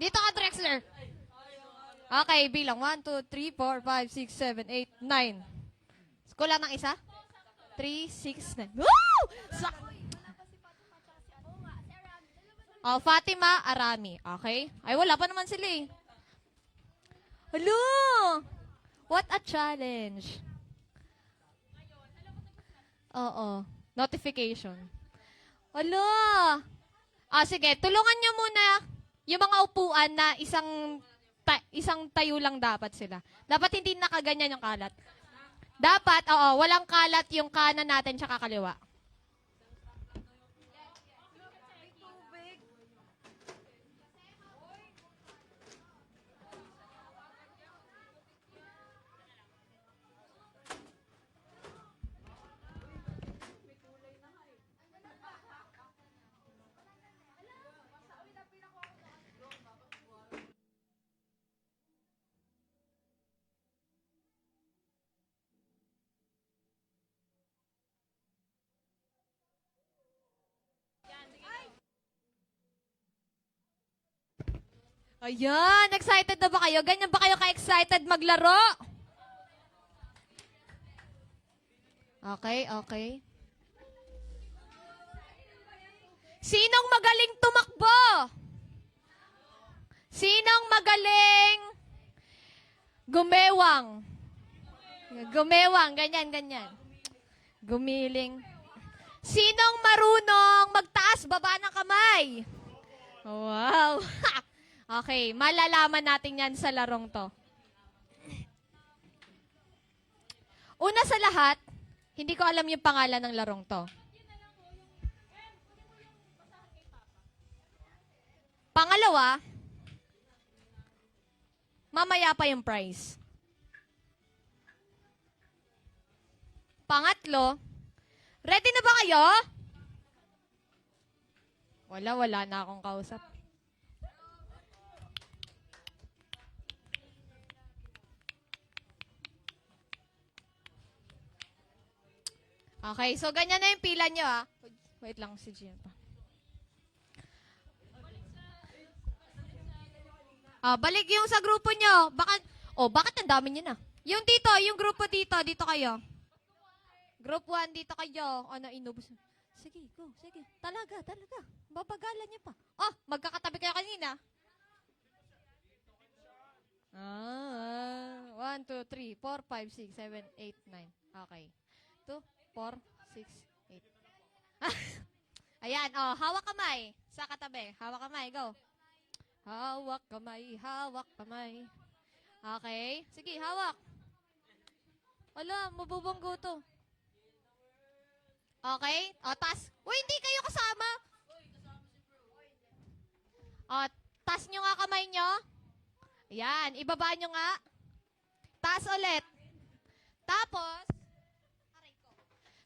Dito ka, Drexler. Okay, bilang. 1, 2, 3, 4, 5, 6, 7, 8, 9. Kulang ng isa? 3, 6, 9. Woo! Oh, Fatima Arami. Okay? Ay, wala pa naman sila eh. Hello! What a challenge. Oo. Notification. Hello! Ah, sige. Tulungan nyo muna yung mga upuan na isang tayo lang dapat sila. Dapat hindi nakaganyan yung kalat. Dapat, walang kalat yung kanan natin tsaka kaliwa. Ayan, excited na ba kayo? Ganyan ba kayo ka-excited maglaro? Okay, okay. Sinong magaling tumakbo? Sinong magaling gumewang? Gumewang, ganyan, ganyan. Gumiling. Sinong marunong magtaas, baba ng kamay? Wow. Okay, malalaman natin yan sa larong to. Una sa lahat, hindi ko alam yung pangalan ng larong to. Pangalawa, mamaya pa yung prize. Pangatlo, ready na ba kayo? Wala na akong kausap. Okay, so ganyan na yung pila nyo, ah. Wait lang, si Gian pa. Balik yung sa grupo nyo. Bakit ang dami nyo na? Yung dito, yung grupo dito kayo. Group 1, dito kayo. Ano, inubos. Sige, go, sige. Talaga. Babagalan niya pa. Oh, magkakatabi kayo kanina. 1, 2, 3, 4, 5, 6, 7, 8, 9. Okay. 2, 4, 6, 8. Ayan, hawak kamay. Sa katabi. Hawak kamay, go. Hawak kamay. Okay. Sige, hawak. Wala, mabubunggo to. Okay? Tas. Uy, hindi kayo kasama. Tas nyo nga kamay nyo. Ayan, ibaba nyo nga. Taas ulit. Tapos,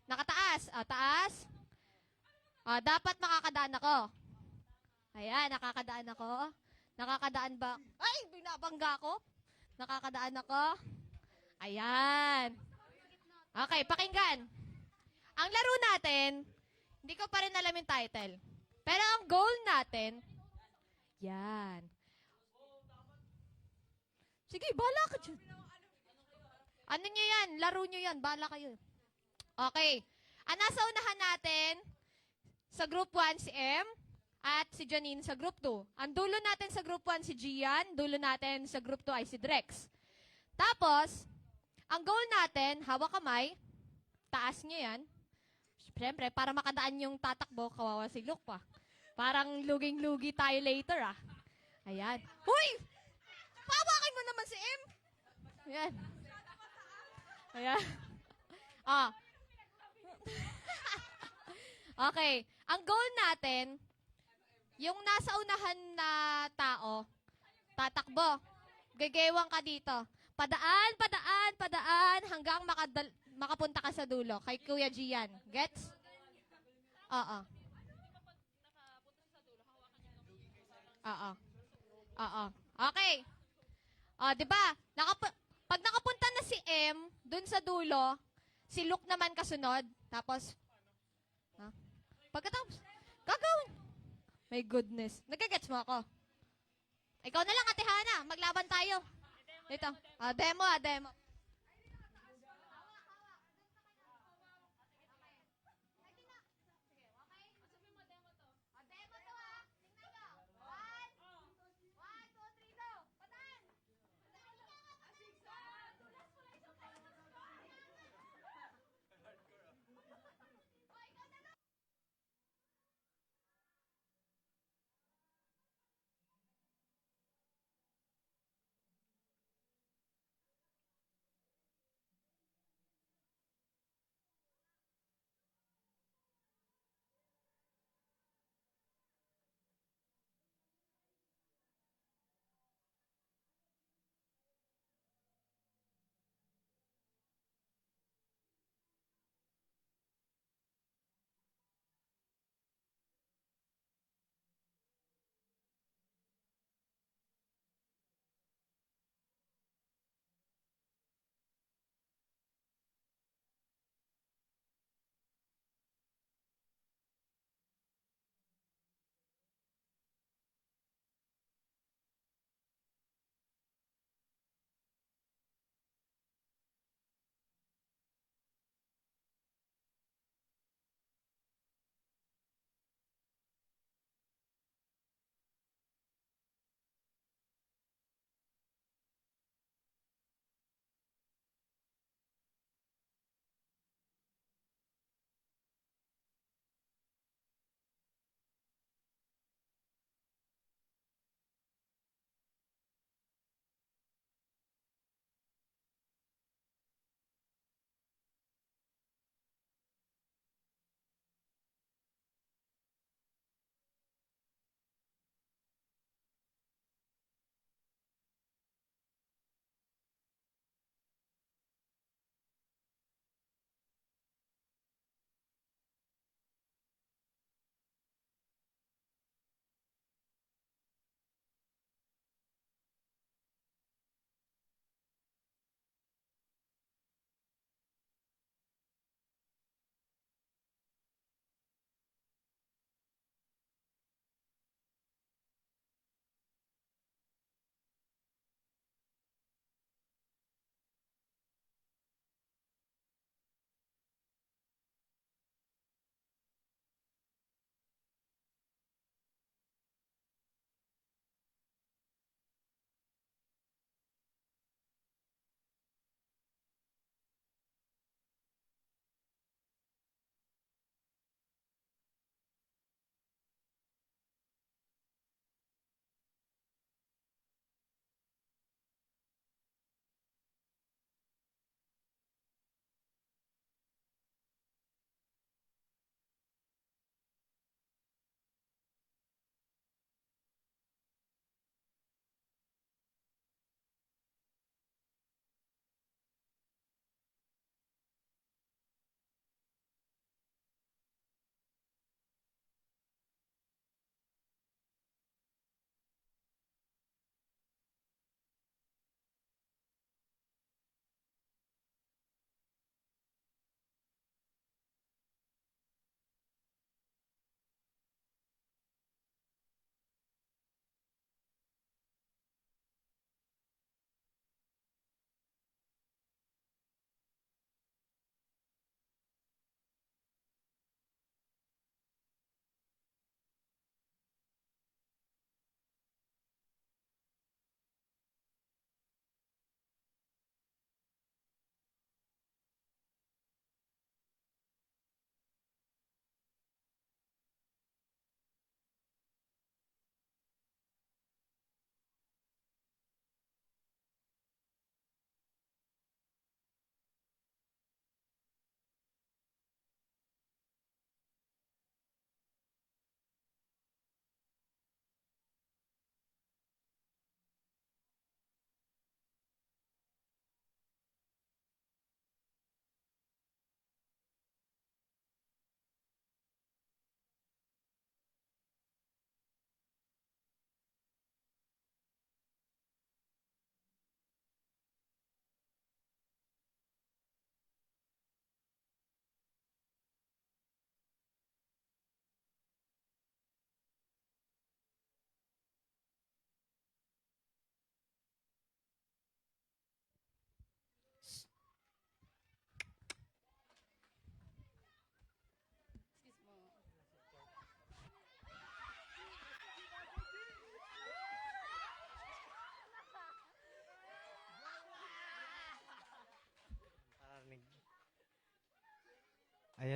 nakataas. Taas. Dapat makakadaan ako. Ayan, nakakadaan ako. Nakakadaan ba? Ay, binabangga ko. Nakakadaan ako. Ayan. Okay, pakinggan. Ang laro natin, hindi ko pa rin alam yung title. Pero ang goal natin, yan. Sige, bahala ka dyan. Ano nyo yan? Laro nyo yan. Bahala kayo. Okay. Ang nasa unahan natin, sa group 1 si M, at si Janine sa group 2. Ang dulo natin sa group 1 si Gian, dulo natin sa group 2 ay si Drex. Tapos, ang goal natin, hawak kamay, taas nyo yan. Siyempre, para makadaan yung tatakbo, kawawa si Luke pa. Parang luging-lugi tayo later, ah. Ayan. Huy! Pawakin mo naman si M! Ayan. Ayan. Okay. Ang goal natin, yung nasa unahan na tao, tatakbo. Gagewang ka dito. Padaan, hanggang makapunta ka sa dulo. Kay Kuya Gian. Gets? Oo. Okay. Di ba? Pag nakapunta na si M, dun sa dulo, si Luke naman kasunod. Tapos, pagkatapos, gagawin. My goodness. Nagagets mo ako? Ikaw na lang, Ate Hana. Maglaban tayo. Dito. Demo, demo.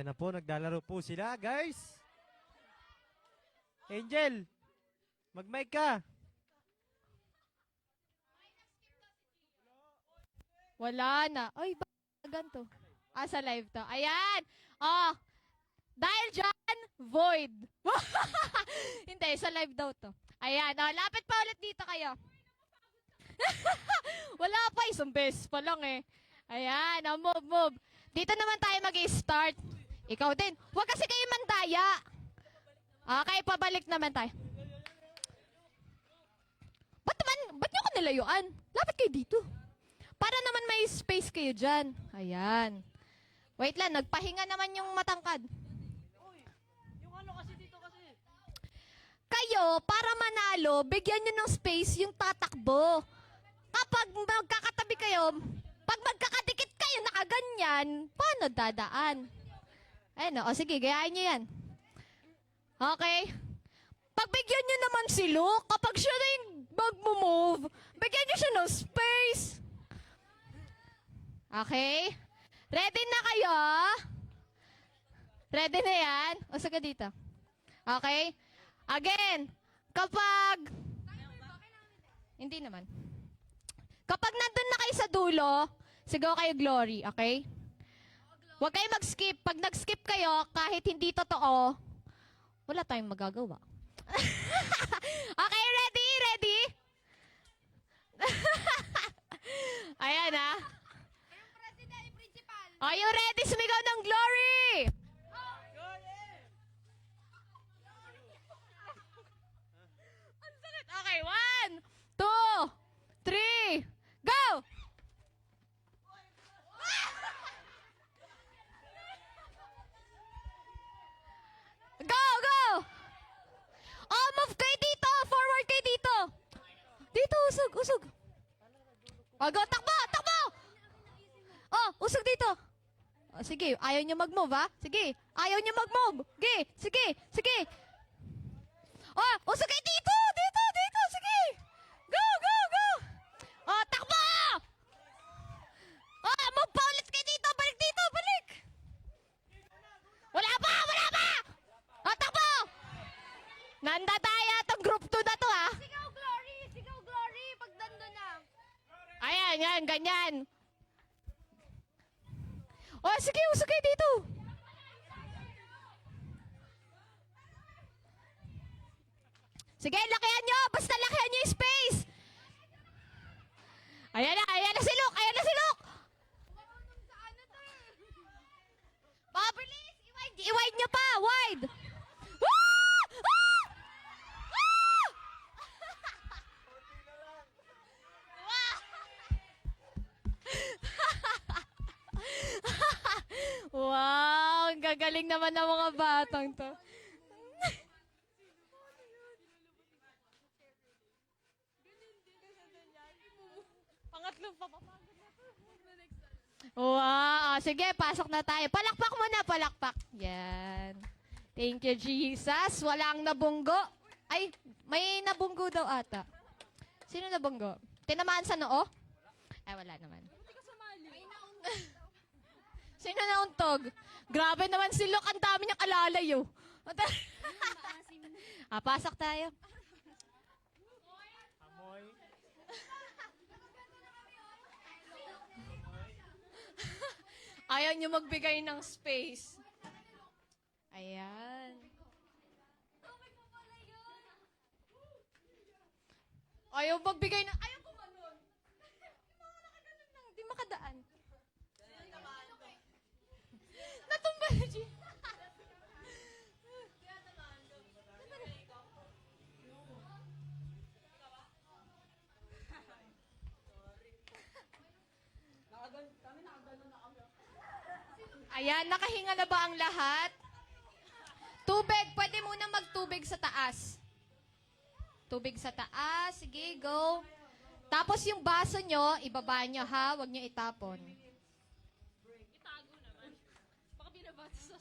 Ayan na po, naglalaro po sila, guys. Angel, mag-mic ka. Wala na. Ay, ganito. Sa live to. Ayan. Oh, dahil dyan, void. Hindi, sa live daw to. Ayan. Lapit pa ulit dito kayo. Wala pa, isang beses pa lang eh. Ayan, move. Dito naman tayo mag-start. Ikaw din. Huwag kasi kayo mandaya. Okay, pabalik naman tayo. Ba't nyo ko nilayuan? Lapit kayo dito. Para naman may space kayo dyan. Ayan. Wait lang, nagpahinga naman yung matangkad. Yung ano kasi dito kasi. Kayo, para manalo, bigyan nyo ng space yung tatakbo. Kapag magkakatabi kayo, pag magkakadikit kayo nakaganyan, paano dadaan? Ayun, sige, gayahin nyo yan. Okay? Pagbigyan nyo naman si Luke, kapag siya na yung mag-move, bigyan nyo siya ng space. Okay? Ready na kayo? Ready na yan? Usa ka dito. Okay? Again, kapag... Hindi naman. Kapag nandun na kayo sa dulo, sigaw kayo glory, okay? Huwag kayo mag-skip. Pag nag-skip kayo, kahit hindi totoo, wala tayong magagawa. Okay, ready? Ready? Ayan ah. Are you ready? Sumigaw ng glory! Ang sakit. Okay, 1, 2, 3, go! Go! Oh, move kayo dito! Forward kayo dito! Dito, usog! Oh, go, takbo! Oh, usog dito! Oh, sige, ayaw niyo mag-move, ha? Sige, ayaw niyo mag-move! Sige! Oh, usog kayo dito! Sige! Go! Oh, takbo! Oh, move pa ulit kayo dito! Balik! Wala pa! Oh, takbo! Nandataya tong group 2 na to, ha? Sigaw glory, pag nando na. Ayan, ganyan. Oh, sige, usog kayo dito. Sige, lakihan nyo. Basta lakihan nyo yung space. Ayan na si Luke. Pabilis, i-wide nyo pa, wide. Wow, ang gagaling naman ng mga batang to. Pangatlong papapagod na to. Wow, sige, pasok na tayo. Palakpak muna, palakpak. Yan. Thank you, Jesus. Walang nabunggo. Ay, may nabunggo daw ata. Sino nabunggo? Tinamaan sa noo? Ay, wala naman. Sino nauntog? Grabe naman si Luke. Ang dami niyang alalay, oh. Pasok tayo. Amoy. Ayaw niyo magbigay ng space. Ayan. Ayaw magbigay ng... Ayaw kumanon. Yung mga nakaganon lang. Di makadaan. Natumba na, G. Ayan, nakahinga na ba ang lahat? Tubig, pwede muna magtubig sa taas. Tubig sa taas, sige, go. Tapos yung baso nyo, ibaba nyo ha, huwag nyo itapon. Itago naman. Baka binabato sa...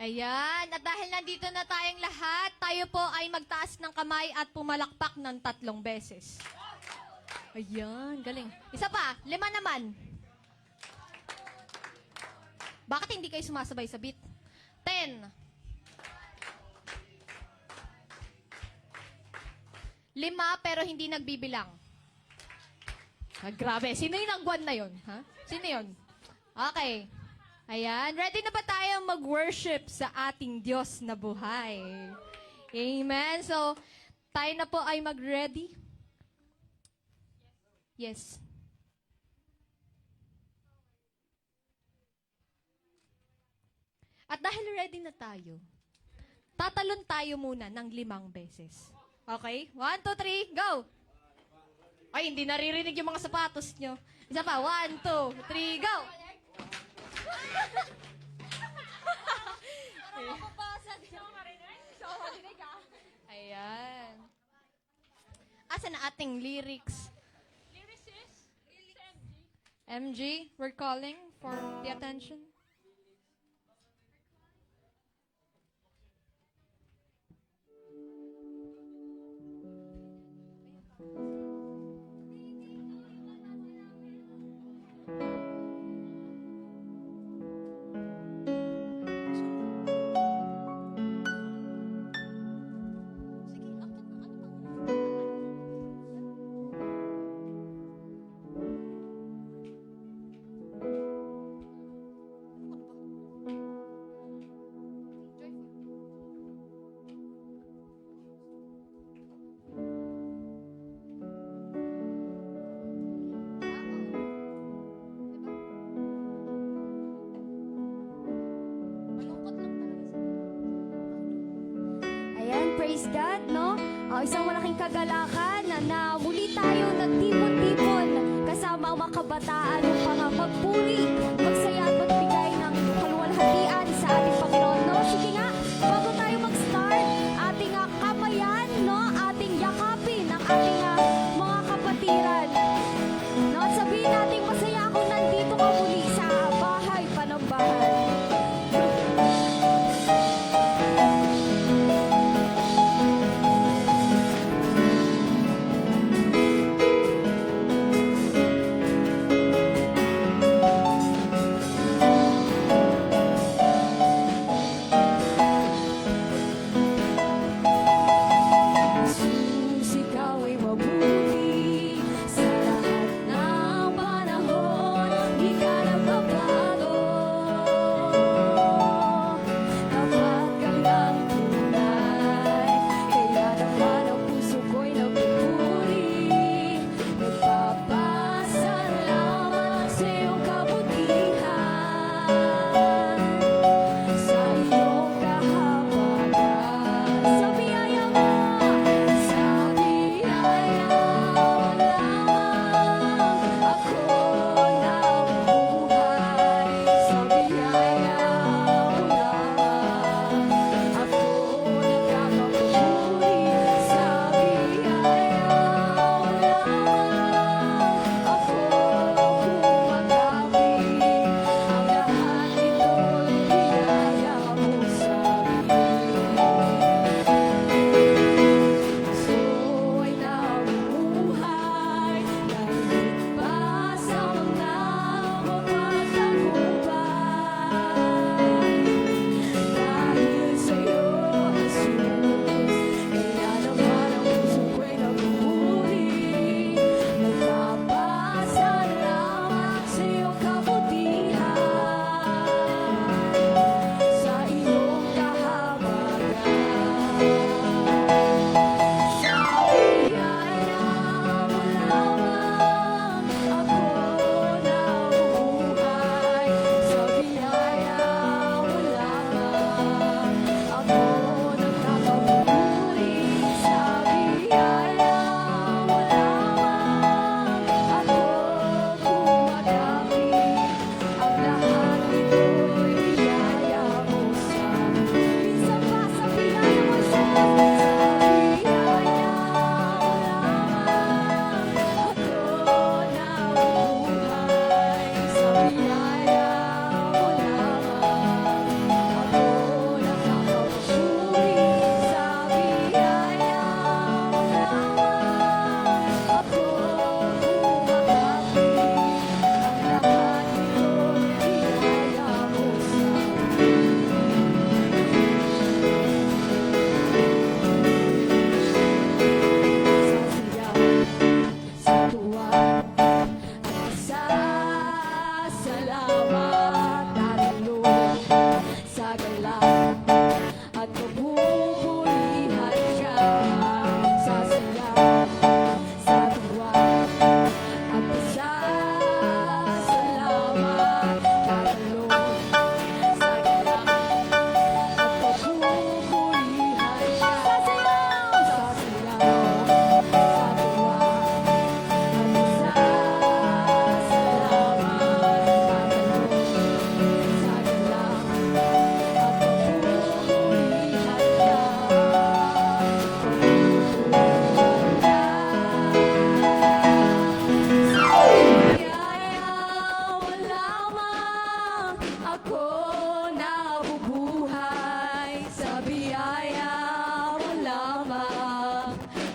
Ayan, at dahil nandito na tayong lahat, tayo po ay magtaas ng kamay at pumalakpak ng 3 beses. Ayan, galing. Isa pa, 5 naman. Bakit hindi kayo sumasabay sa beat? 10. 5 pero hindi nagbibilang. Ah, grabe. Sino yung nangguan na yun? Ha? Sino yun? Okay. Ayan. Ready na ba tayo mag-worship sa ating Diyos na buhay? Amen. So, tayo na po ay mag-ready. Yes. At dahil ready na tayo, tatalon tayo muna ng 5 beses. Okay? 1, 2, 3, go! Ay, hindi naririnig yung mga sapatos nyo. Isa pa, 1, 2, 3, go! Ayan. Asa na ating lyrics? Lyricist? MG, we're calling for the attention. Ayan, praise God, no? Isang malaking kagalakan na muli tayo nagtipon-tipon kasama ang mga kabataan upang magpuri, magsaya at magbigay ng kaluwalhatian sa ating Panginoon, no? Sige nga, bago tayo mag-start, ating kamayan, no? Ating yakapin ang ating mga kapatiran. No? At sabihin natin, masaya akong nandito ka muli sa bahay panambahan.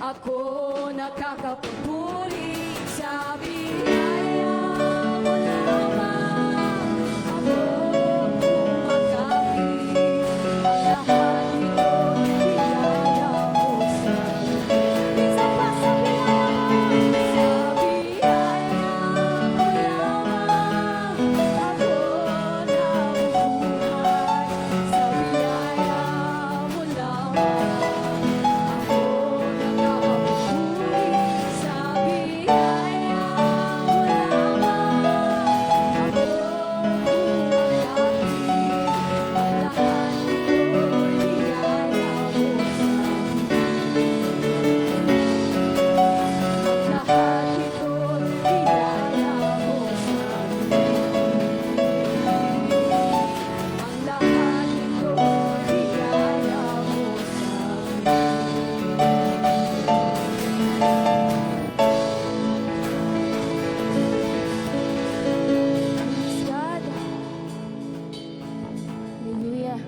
Ako nakakapagpuri sa biyaya mo lamang. Ako kumakain, ang lahat nito'y biyaya mo sa akin. Isa pa sa biyaya mo, sa biyaya mo lamang. Ako nabubuhay, sa biyaya mo lamang. Ako nakakapagpuri sa biyaya mo lamang. Ako Hallelujah.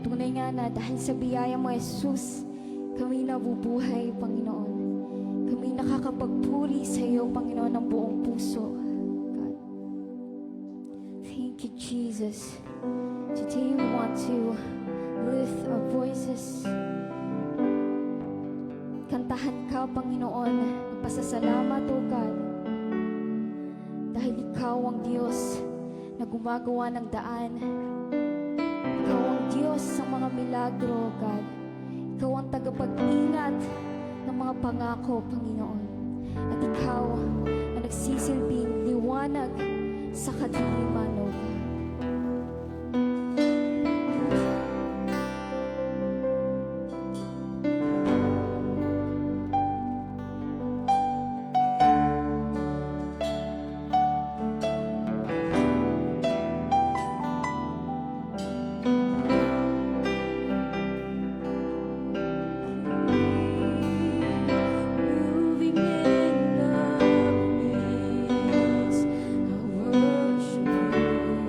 Tunay nga na dahil sa biyaya mo, Jesus, kami nabubuhay, Panginoon. Kami nakakapagpuri sa iyo, Panginoon, ng buong puso. God. Thank you, Jesus. Today we want to lift our voices. Kantahan ka, Panginoon, ng pasasalamat, O God. Dahil ikaw ang Diyos na gumagawa ng daan. Ikaw ang Diyos sa mga milagro, God. Ikaw ang tagapag-ingat ng mga pangako, Panginoon. At ikaw ang nagsisilbing liwanag sa kadiliman, O God. Moving in the midst, I worship you.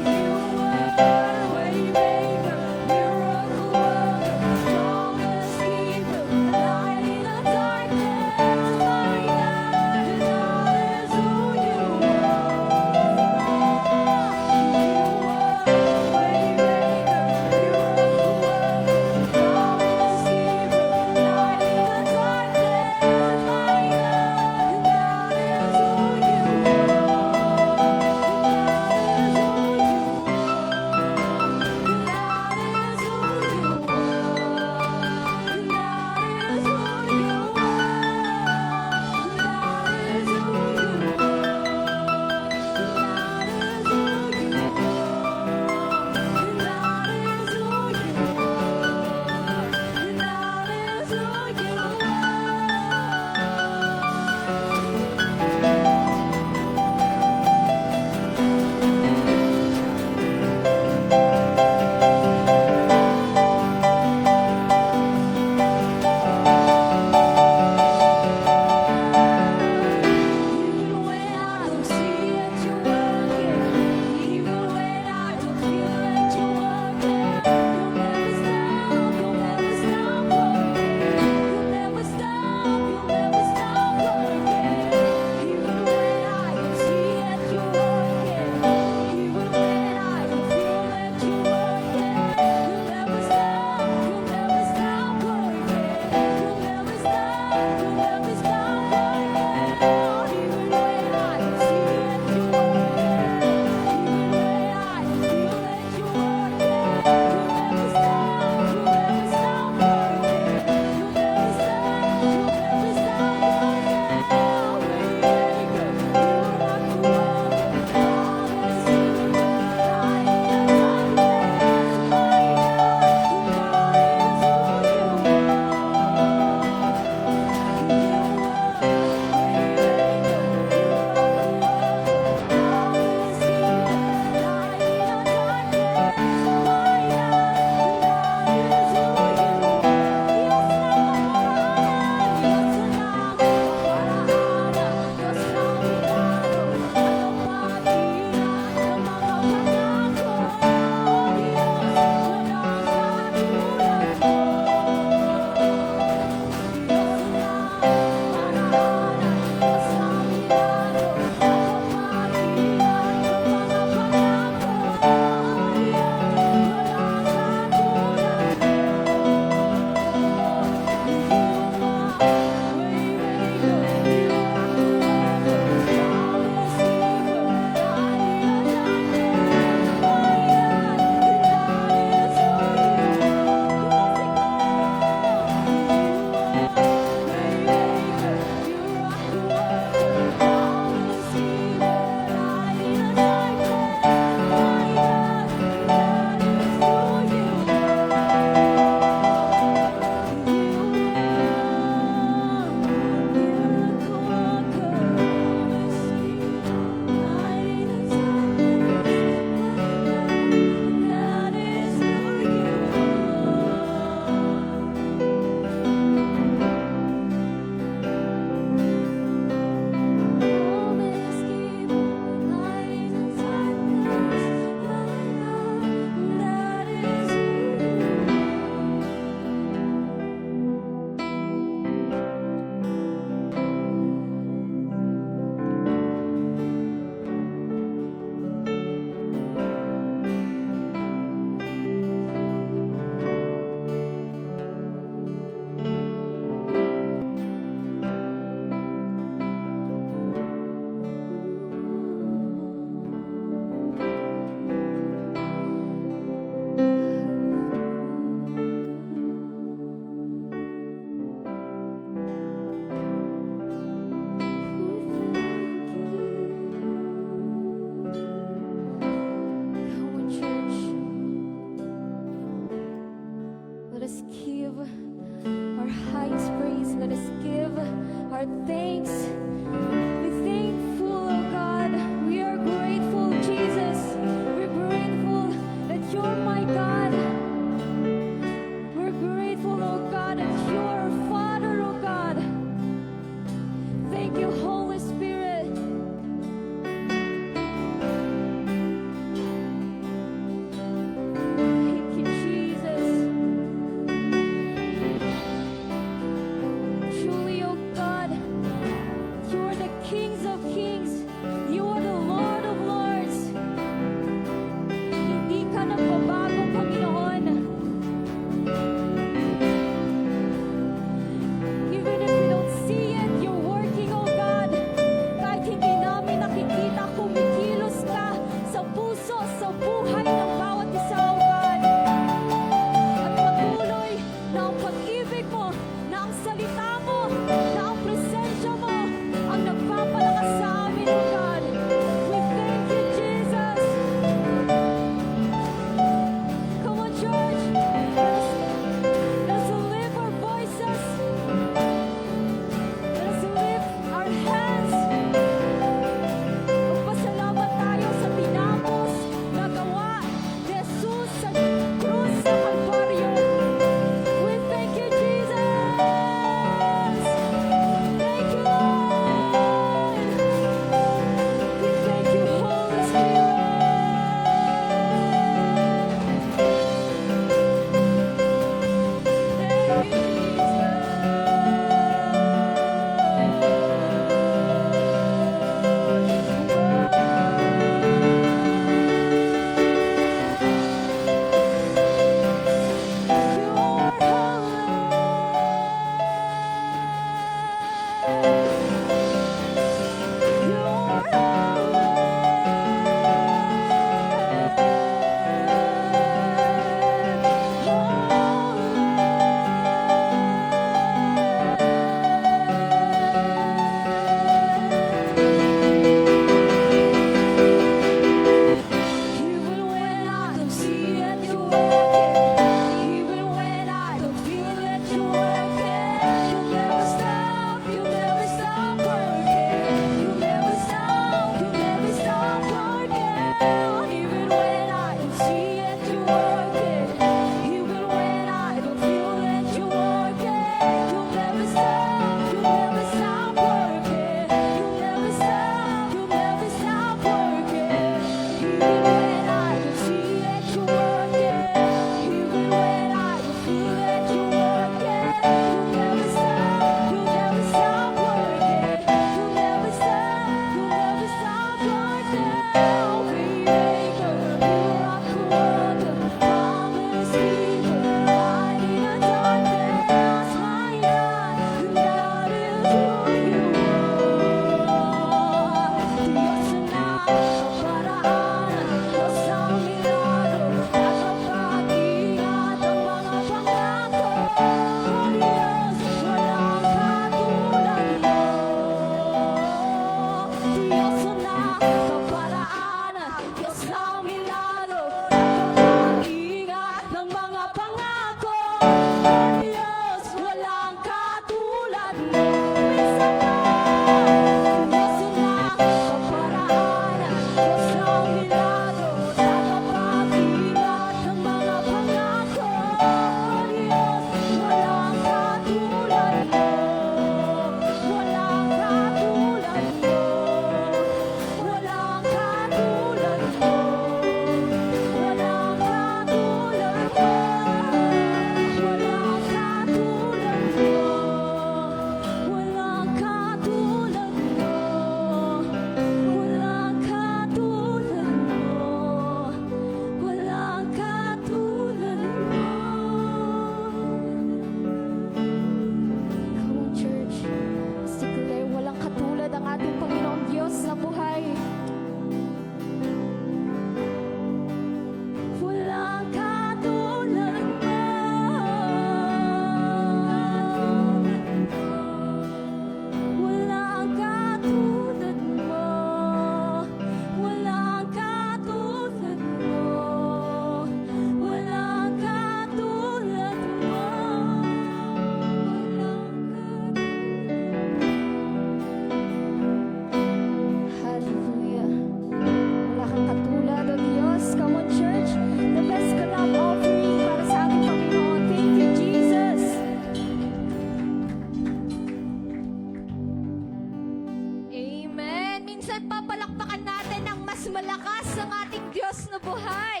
ang ating Diyos na buhay.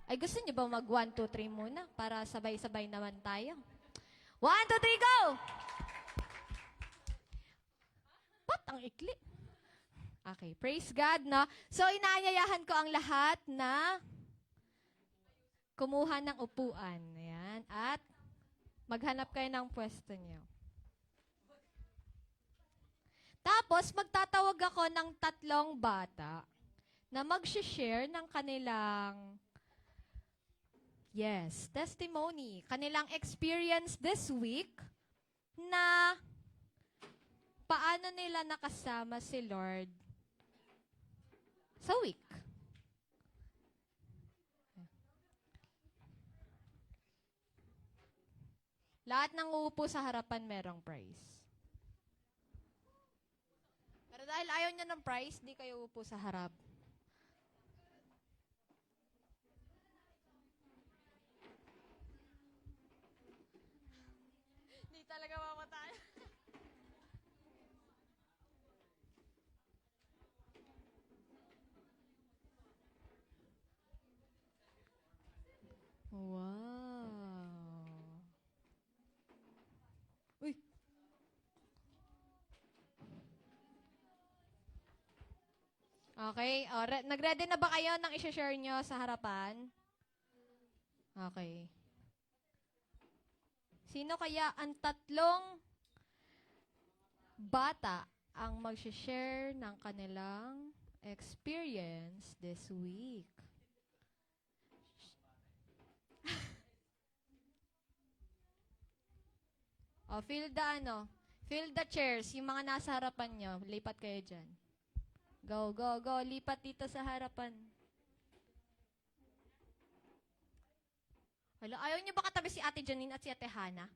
Ay, gusto niyo ba mag 1, 2, 3 muna para sabay-sabay naman tayo? 1, 2, 3, go! Ba't ang ikli? Okay, praise God, no? So, inaanyayahan ko ang lahat na kumuha ng upuan. Ayan. At maghanap kayo ng pwesto niyo. Tapos, magtatawag ako ng 3 bata na mag-share ng kanilang testimony. Kanilang experience this week na paano nila nakasama si Lord sa week. Lahat ng uupo sa harapan merong prize. Pero dahil ayaw niya ng prize, di kayo uupo sa harap. Di talaga mamatay. Wow. Uy. Okay. Nag-ready na ba kayo ng i-share nyo sa harapan? Okay. Sino kaya ang 3 bata ang mag-share ng kanilang experience this week? Fill the chairs. Yung mga nasa harapan nyo, lipat kayo dyan. Go, go, go. Lipat dito sa harapan. Hala, ayaw nyo ba katabi si Ate Janine at si Ate Hana?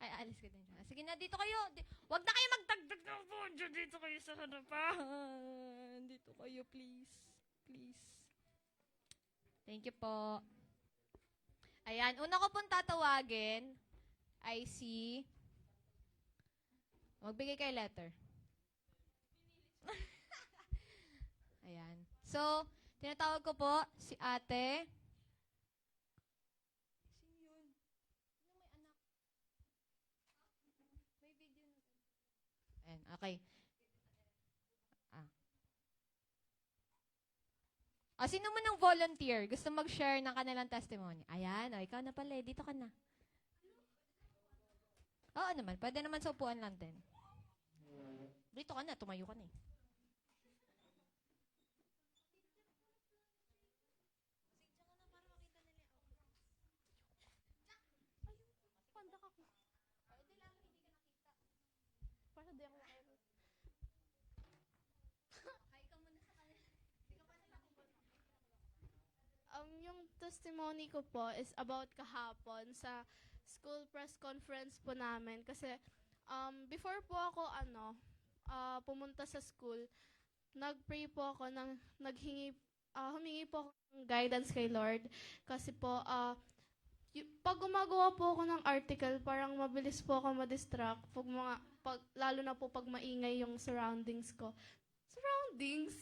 Ay, alis ka din. Sige na, dito kayo. Wag na kayo magdagdag ng poncho. Dito kayo sa harapan. Dito kayo, please. Please. Thank you po. Ayan, una ko pong tatawagin ay si... Magbigay kayo letter. Ayan. So, tinatawag ko po si Ate. Sino yun? Sino may anak? May video na. Ayan, okay. Sino mo ng volunteer? Gusto mag-share ng kanilang testimony? Ayan, ikaw na pala. Dito ka na. Oo naman, pwede naman sa upuan lang din. Dito ka na, tumayo ka na eh. Pandak ako. Para di ako makaya. Yung testimony ko po is about kahapon sa school press conference po namin. Kasi before po ako pumunta sa school, nag-pray po ako, humingi po ako ng guidance kay Lord. Kasi po, pag gumagawa po ako ng article, parang mabilis po ako ma-distract. Lalo na po pag maingay yung surroundings ko. Surroundings?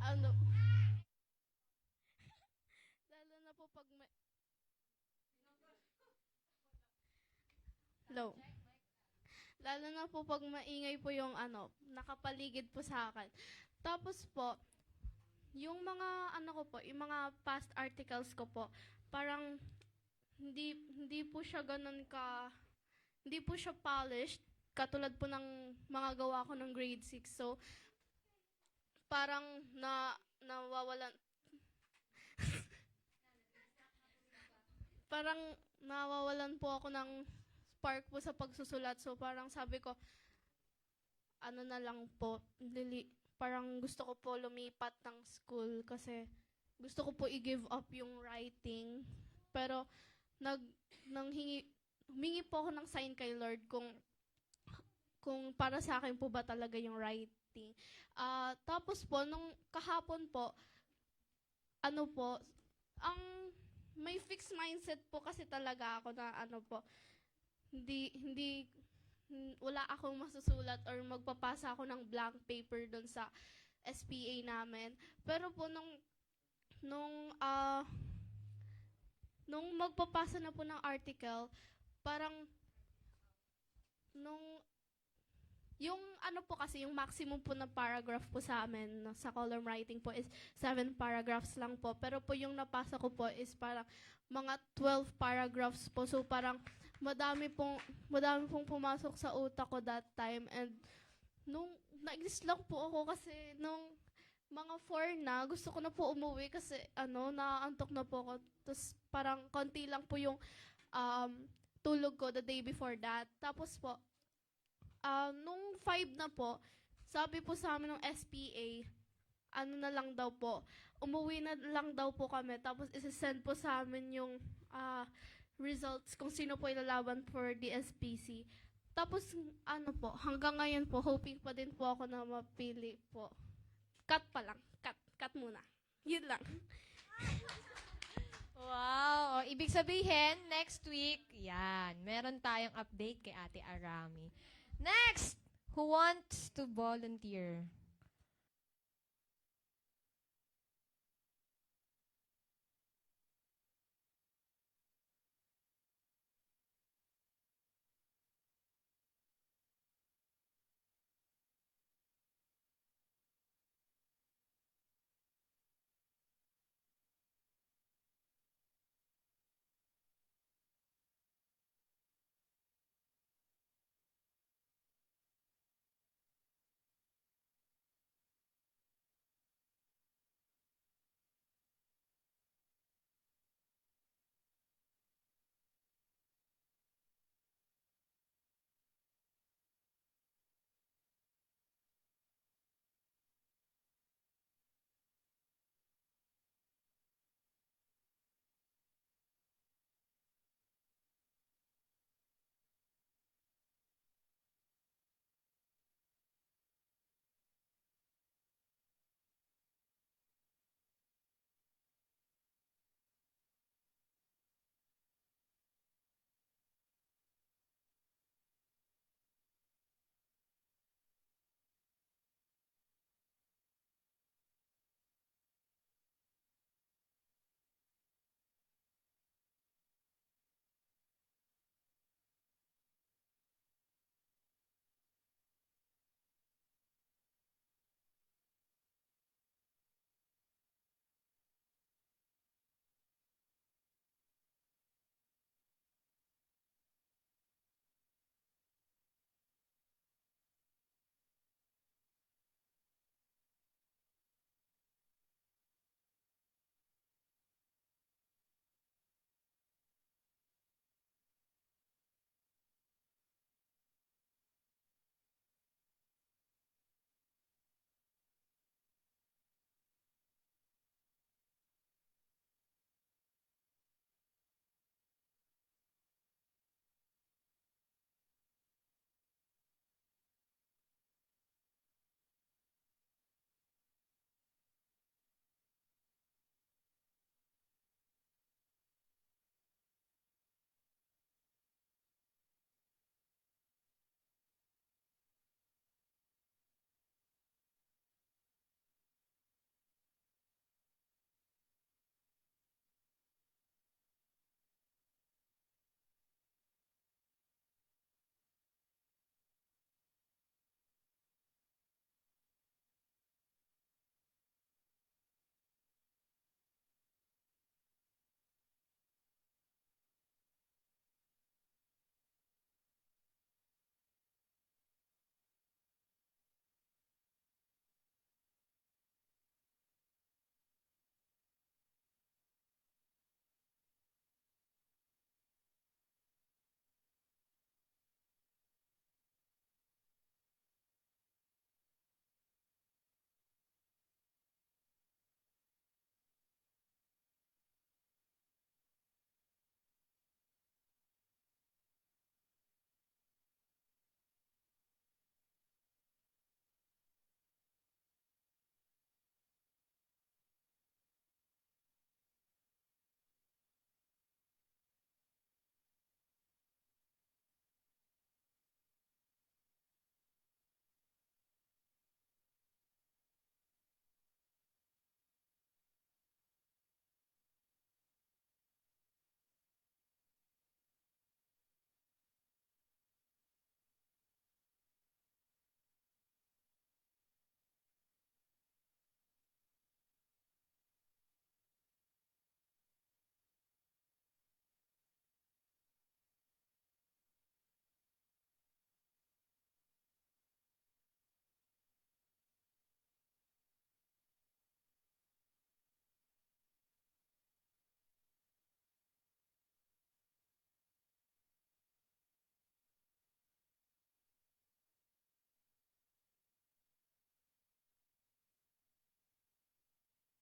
Lalo na po pag Hello. Lalo na po pag maingay po yung nakapaligid po sa akin. Tapos po, yung mga yung mga past articles ko po, parang hindi po siya hindi po siya polished katulad po ng mga gawa ko ng grade 6. So parang nawawalan parang nawawalan po ako ng spark po sa pagsusulat. So parang sabi ko, na lang po, parang gusto ko po lumipat ng school kasi gusto ko po i-give up yung writing. Pero humingi po ako ng sign kay Lord kung para sa akin po ba talaga yung writing. Tapos po, nung kahapon po, may fixed mindset po kasi talaga ako na hindi wala akong masusulat or magpapasa ako ng blank paper doon sa SPA namin. Pero po nung ah nung magpapasa na po ng article, parang nung yung ano po kasi, yung maximum po na paragraph po sa amin sa column writing po is 7 paragraphs lang po. Pero po yung napasa ko po is parang mga 12 paragraphs po. So parang madami pong pumasok sa utak ko that time. And nung nainis lang po ako kasi nung mga 4 na, gusto ko na po umuwi kasi naaantok na po ako. Tapos parang konti lang po yung tulog ko the day before that. Tapos po, nung 5 na po, sabi po sa amin ng SPA, na lang daw po, umuwi na lang daw po kami. Tapos isa-send po sa amin yung results kung sino po ilalaban for DSPC. Tapos po, hanggang ngayon po, hoping pa din po ako na mapili po. Cut pa lang. Cut muna. Yun lang. Wow! O, ibig sabihin, next week, yan, meron tayong update kay Ate Arami. Next! Who wants to volunteer?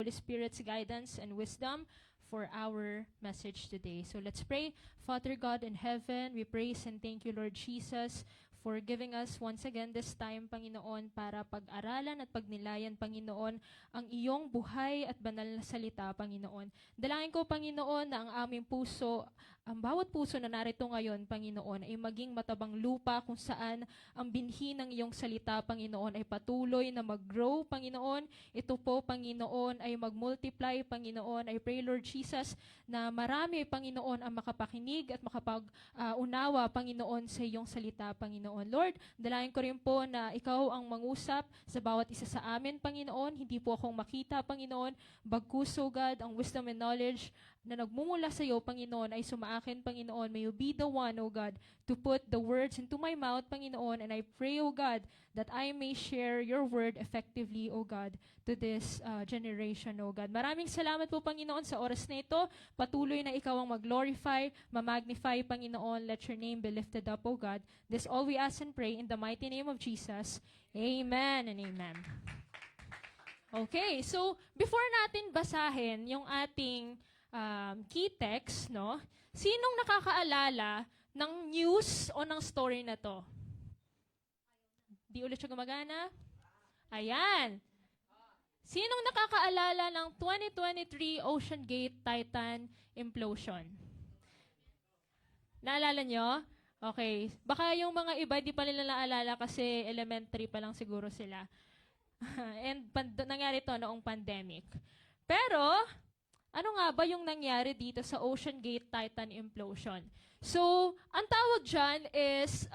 Holy Spirit's guidance and wisdom for our message today. So let's pray. Father God in heaven, we praise and thank you, Lord Jesus, for giving us once again this time, Panginoon, para pag-aralan at pagnilayan, Panginoon, ang iyong buhay at banal na salita, Panginoon. Dalangin ko, Panginoon, na ang aming puso, ang bawat puso na narito ngayon, Panginoon, ay maging matabang lupa kung saan ang binhi ng iyong salita, Panginoon, ay patuloy na mag-grow, Panginoon. Ito po, Panginoon, ay mag-multiply, Panginoon. I pray, Lord Jesus, na marami, Panginoon, ang makapakinig at makapag-unawa, Panginoon, sa iyong salita, Panginoon. Lord, dalangin ko rin po na ikaw ang mangusap sa bawat isa sa amin, Panginoon. Hindi po akong makita, Panginoon. Bagkus, O God, ang wisdom and knowledge na nagmumula sa iyo, Panginoon, ay sumaakin, Panginoon. May you be the one, O God, to put the words into my mouth, Panginoon. And I pray, O God, that I may share your word effectively, O God, to this generation, O God. Maraming salamat po, Panginoon, sa oras na ito. Patuloy na ikaw ang mag-glorify, ma-magnify, Panginoon. Let your name be lifted up, O God. This all we ask and pray in the mighty name of Jesus. Amen and amen. Okay, so before natin basahin yung ating key text, no? Sinong nakakaalala ng news o ng story na to? Di ulit siya gumagana? Ayan. Sinong nakakaalala ng 2023 Ocean Gate Titan implosion? Naalala nyo? Okay. Baka yung mga iba, di pa nila naalala kasi elementary pa lang siguro sila. And nangyari to noong pandemic. Pero, ano nga ba yung nangyari dito sa Ocean Gate Titan implosion? So, ang tawag dyan is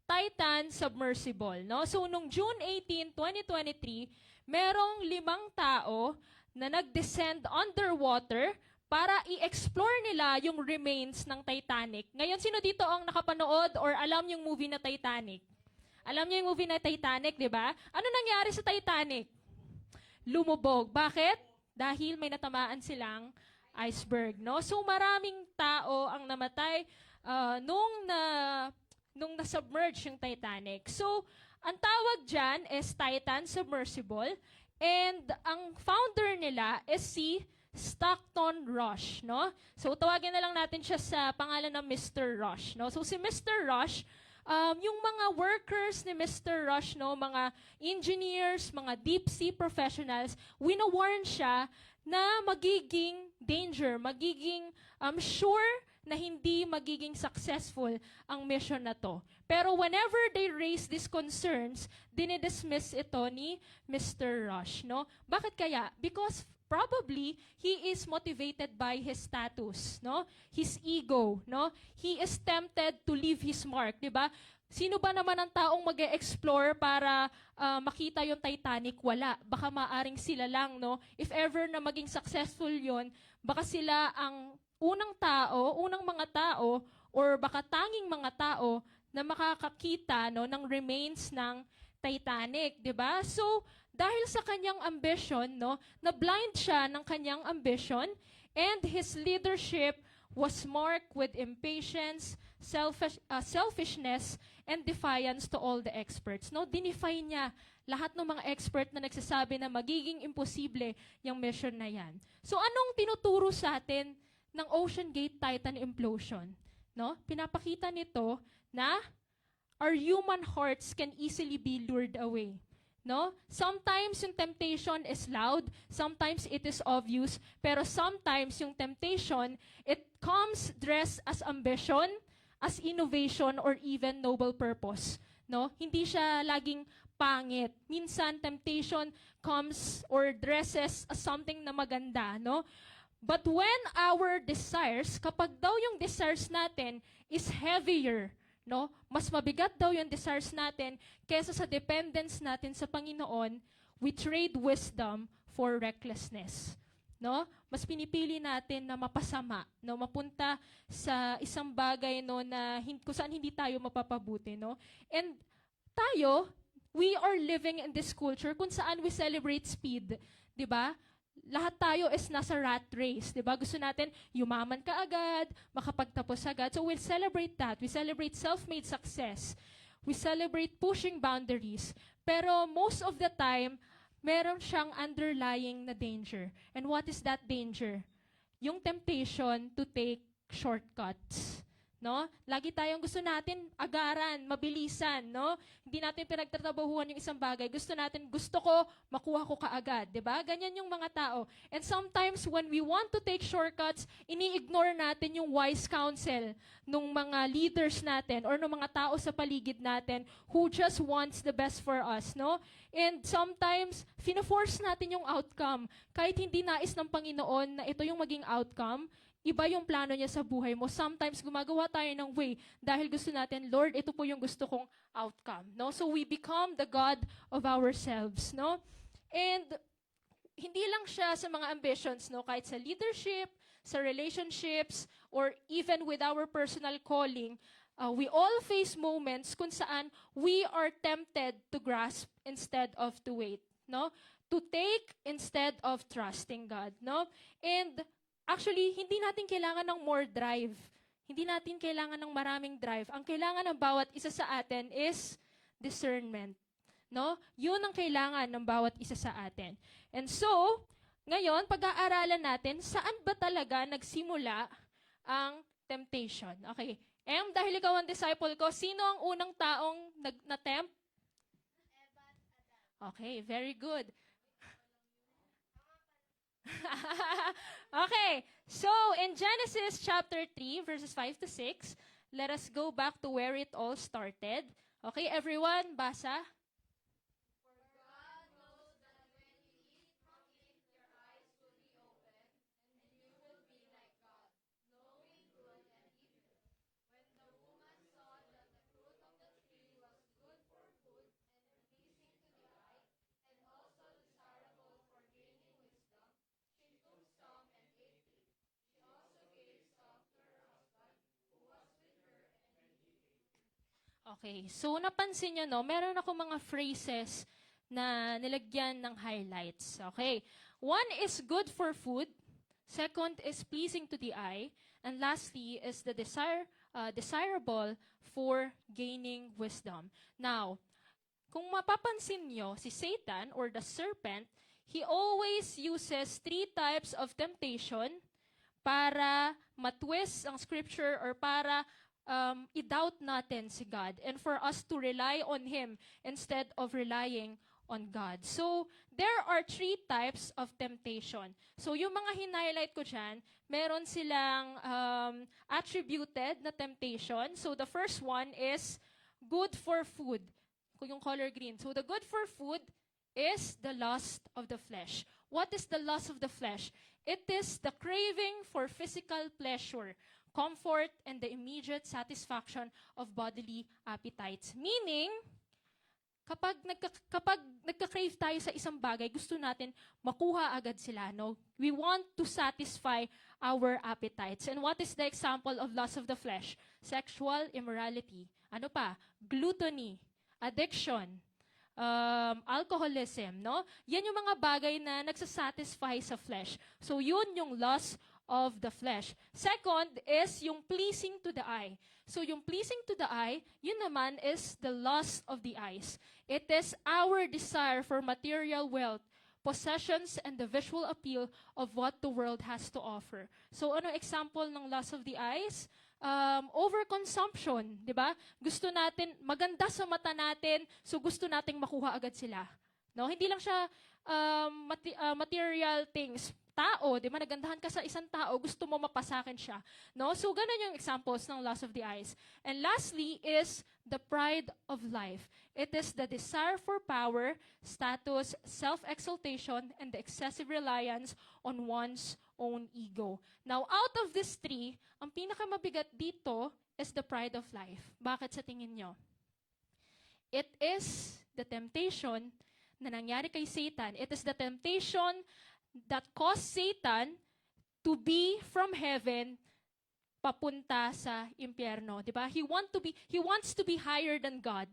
Titan submersible. No? So, nung June 18, 2023, merong 5 tao na nag-descend underwater para i-explore nila yung remains ng Titanic. Ngayon, sino dito ang nakapanood or alam yung movie na Titanic? Alam niyo yung movie na Titanic, di ba? Ano nangyari sa Titanic? Lumubog. Bakit? Dahil may natamaan silang iceberg, no? So maraming tao ang namatay nung na-submerge yung Titanic. So ang tawag dyan is Titan Submersible, and ang founder nila is si Stockton Rush, no? So tawagin na lang natin siya sa pangalan ng Mr. Rush, no? So si Mr. Rush, yung mga workers ni Mr. Rush, no, mga engineers, mga deep sea professionals, wino-warn siya na magiging danger, magiging sure na hindi magiging successful ang mission na to. Pero whenever they raise these concerns, dinidismiss ito ni Mr. Rush, no? Bakit kaya? Because probably he is motivated by his status, no? His ego, no? He is tempted to leave his mark, 'di ba? Sino ba naman ang taong mag-e-explore para makita yung Titanic? Wala. Baka maaring sila lang, no? If ever na maging successful 'yon, baka sila ang unang mga tao or baka tanging mga tao na makakakita, no, ng remains ng Titanic, 'di ba? So dahil sa kanyang ambition, no, na-blind siya ng kanyang ambition, and his leadership was marked with impatience, selfishness, and defiance to all the experts. No, dinefy niya lahat ng mga expert na nagsasabi na magiging imposible yung mission na yan. So anong tinuturo sa atin ng Ocean Gate Titan implosion? No? Pinapakita nito na our human hearts can easily be lured away. No? Sometimes yung temptation is loud, sometimes it is obvious, pero sometimes yung temptation, it comes dressed as ambition, as innovation, or even noble purpose. No? Hindi siya laging pangit. Minsan, temptation comes or dresses as something na maganda, no? But when our desires, kapag daw yung desires natin is heavier, no? Mas mabigat daw yung desires natin kesa sa dependence natin sa Panginoon, we trade wisdom for recklessness. No? Mas pinipili natin na mapasama, no? Mapunta sa isang bagay, no, na kung saan hindi tayo mapapabuti, no? And tayo, we are living in this culture kung saan we celebrate speed, 'di ba? Lahat tayo is nasa rat race, 'di ba? Gusto natin yumaman ka agad, makapagtapos agad. So we'll celebrate that. We celebrate self-made success. We celebrate pushing boundaries. Pero most of the time, meron siyang underlying na danger. And what is that danger? Yung temptation to take shortcuts. No? Lagi tayong gusto natin agaran, mabilisan, no? Hindi natin pinagtatrabahuhan yung isang bagay. Gusto ko, makuha ko kaagad, 'di ba? Ganyan yung mga tao. And sometimes when we want to take shortcuts, ini-ignore natin yung wise counsel ng mga leaders natin or ng mga tao sa paligid natin who just wants the best for us, no? And sometimes fino-force natin yung outcome kahit hindi nais ng Panginoon na ito yung maging outcome. Iba yung plano niya sa buhay mo. Sometimes gumagawa tayo ng way dahil gusto natin, Lord, ito po yung gusto kong outcome. No? So we become the God of ourselves. No? And hindi lang siya sa mga ambitions, no? Kahit sa leadership, sa relationships, or even with our personal calling, we all face moments kung saan we are tempted to grasp instead of to wait. No? To take instead of trusting God. No? And actually, hindi natin kailangan ng more drive. Hindi natin kailangan ng maraming drive. Ang kailangan ng bawat isa sa atin is discernment. No? Yun ang kailangan ng bawat isa sa atin. And so, ngayon, pag-aaralan natin, saan ba talaga nagsimula ang temptation? Okay. Dahil ikaw ang disciple ko, sino ang unang taong na-tempt? Okay, very good. Okay, so in Genesis chapter 3, verses 5 to 6, let us go back to where it all started. Okay, everyone, basa. Okay, so napansin nyo, no, meron ako mga phrases na nilagyan ng highlights. Okay, one is good for food, second is pleasing to the eye, and lastly is the desirable for gaining wisdom. Now, kung mapapansin nyo, si Satan or the serpent, he always uses 3 types of temptation para matwist ang scripture or para i-doubt natin si God and for us to rely on Him instead of relying on God. So, there are 3 types of temptation. So, yung mga hinighlight ko dyan, meron silang attributed na temptation. So, the first one is good for food. Yung color green. So, the good for food is the lust of the flesh. What is the lust of the flesh? It is the craving for physical pleasure, comfort, and the immediate satisfaction of bodily appetites. Meaning, kapag nagka-crave tayo sa isang bagay, gusto natin makuha agad sila, no? We want to satisfy our appetites. And what is the example of lust of the flesh? Sexual immorality. Ano pa? Gluttony, addiction, alcoholism, no? Yan yung mga bagay na nagsasatisfy sa flesh. So, yun yung lust of the flesh. Second is yung pleasing to the eye. So yung pleasing to the eye, yun naman is the lust of the eyes. It is our desire for material wealth, possessions, and the visual appeal of what the world has to offer. So ano example ng lust of the eyes? Overconsumption, di ba? Gusto natin, maganda sa mata natin, so gusto nating makuha agad sila. No? Hindi lang siya material things. Tao, di ba, nagandahan ka sa isang tao, gusto mo mapasakin siya. No? So, ganun yung examples ng lust of the eyes. And lastly is the pride of life. It is the desire for power, status, self-exaltation, and the excessive reliance on one's own ego. Now, out of these 3, ang pinakamabigat dito is the pride of life. Bakit sa tingin nyo? It is the temptation na nangyari kay Satan. It is the temptation that caused Satan to be from heaven papunta sa impyerno, 'di ba? He wants to be higher than God,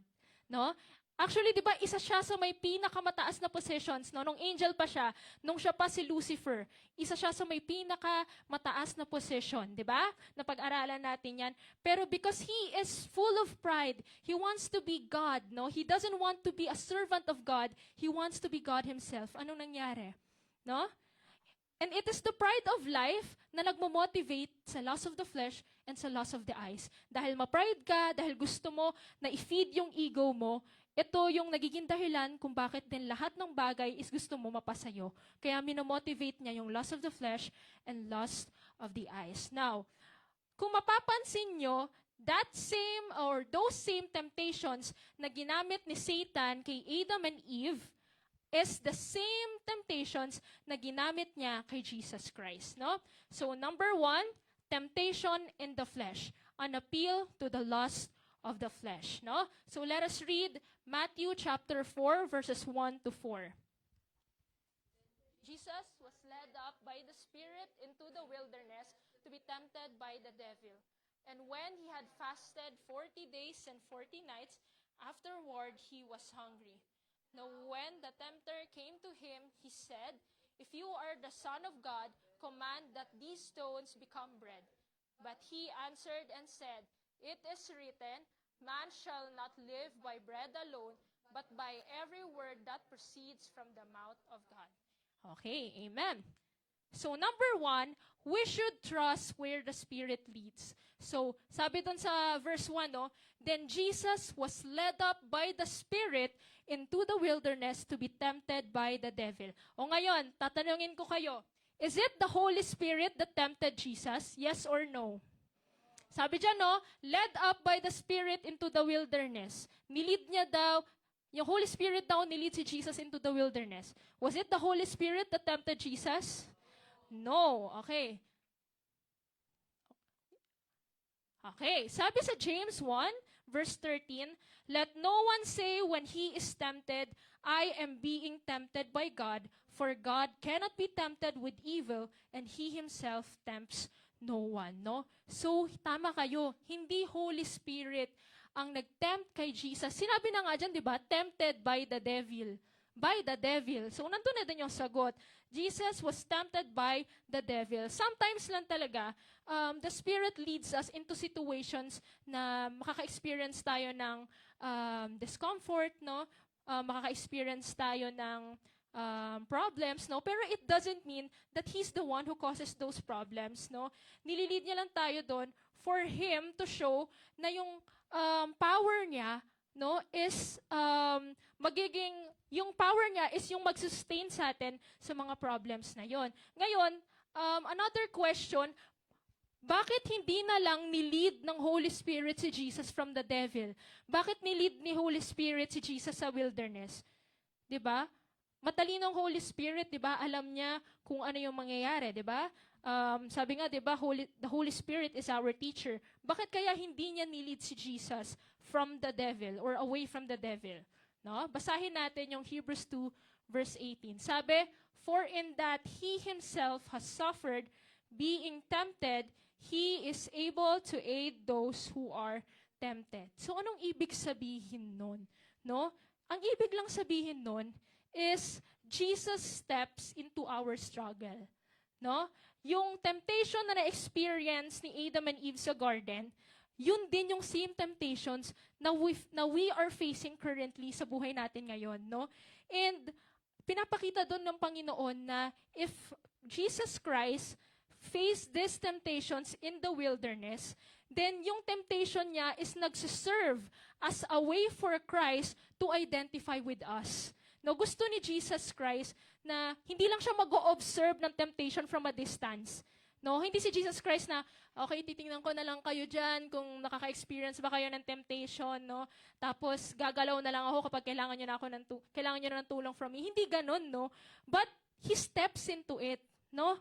no? Actually, di ba, isa siya sa may pinakamataas na positions, no? Nung angel pa siya, nung siya pa si Lucifer, isa siya sa may pinakamataas na position, di ba? Napag-aralan natin yan. Pero because he is full of pride, he wants to be God, no? He doesn't want to be a servant of God. He wants to be God himself. Anong nangyari? No? And it is the pride of life na nagmo-motivate sa loss of the flesh and sa loss of the eyes. Dahil ma-pride ka, dahil gusto mo na i-feed yung ego mo, ito yung nagiging dahilan kung bakit din lahat ng bagay is gusto mo mapasayo. Kaya minomotivate niya yung lust of the flesh and lust of the eyes. Now, kung mapapansin nyo, that same or those same temptations na ginamit ni Satan kay Adam and Eve is the same temptations na ginamit niya kay Jesus Christ. No? So, number 1, temptation in the flesh. An appeal to the lust of the flesh. No? So, let us read Matthew chapter 4, verses 1 to 4. Jesus was led up by the Spirit into the wilderness to be tempted by the devil. And when he had fasted 40 days and 40 nights, afterward he was hungry. Now when the tempter came to him, he said, "If you are the Son of God, command that these stones become bread." But he answered and said, "It is written, man shall not live by bread alone, but by every word that proceeds from the mouth of God." Okay, amen. So number 1, we should trust where the Spirit leads. So, sabi dun sa verse 1, no, then Jesus was led up by the Spirit into the wilderness to be tempted by the devil. O ngayon, tatanungin ko kayo, is it the Holy Spirit that tempted Jesus? Yes or no? Sabi dyan, no, led up by the Spirit into the wilderness. Nilid niya daw, yung Holy Spirit daw nilid si Jesus into the wilderness. Was it the Holy Spirit that tempted Jesus? No. Okay. Okay. Sabi sa James 1, verse 13, "Let no one say when he is tempted, I am being tempted by God, for God cannot be tempted with evil, and he himself tempts no one." No? So, tama kayo. Hindi Holy Spirit ang nag-tempt kay Jesus. Sinabi na nga dyan, di ba? Tempted by the devil. By the devil. So, nandun na din yung sagot. Jesus was tempted by the devil. Sometimes lang talaga, the Spirit leads us into situations na makaka-experience tayo ng discomfort, no? Makaka-experience tayo ng problems, no? Pero it doesn't mean that He's the one who causes those problems, no? Nililid niya lang tayo doon for Him to show na yung power niya, no, is yung power niya is yung mag-sustain sa atin sa mga problems na yon. Ngayon, another question, bakit hindi na lang nilid ng Holy Spirit si Jesus from the devil? Bakit nilid ni Holy Spirit si Jesus sa wilderness? 'Di ba? Matalinong Holy Spirit, 'di ba? Alam niya kung ano yung mangyayari, 'di ba? Sabi nga, 'di ba, the Holy Spirit is our teacher. Bakit kaya hindi niya nilid si Jesus from the devil or away from the devil? No? Basahin natin yung Hebrews 2 verse 18. Sabi, "For in that he himself has suffered being tempted, he is able to aid those who are tempted." So anong ibig sabihin nun? No? Ang ibig lang sabihin nun is Jesus steps into our struggle. No? Yung temptation na na-experience ni Adam and Eve sa garden, yun din yung same temptations na we are facing currently sa buhay natin ngayon, no? And pinapakita doon ng Panginoon na if Jesus Christ faced these temptations in the wilderness, then yung temptation niya is nagsiserve as a way for Christ to identify with us. No, gusto ni Jesus Christ na hindi lang siya mag-o-observe ng temptation from a distance. No, hindi si Jesus Christ na, okay, titingnan ko na lang kayo dyan kung nakaka-experience ba kayo ng temptation, no? Tapos gagalaw na lang ako kapag kailangan niyo na ng tulong from me. Hindi ganun, no? But He steps into it, no?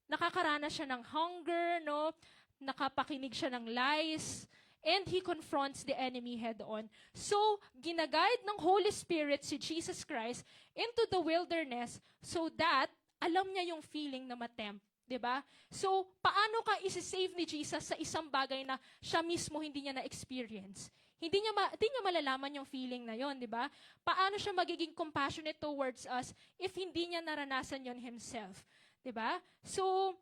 Nakakaranas siya ng hunger, no? Nakapakinig siya ng lies, and He confronts the enemy head-on. So, ginaguide ng Holy Spirit si Jesus Christ into the wilderness so that alam niya yung feeling na matempt. 'Di ba? So, paano ka isi-save ni Jesus sa isang bagay na siya mismo hindi niya na-experience? Hindi niya malalaman yung feeling na yon, di ba? Paano siya magiging compassionate towards us if hindi niya naranasan yon himself? Di ba? So,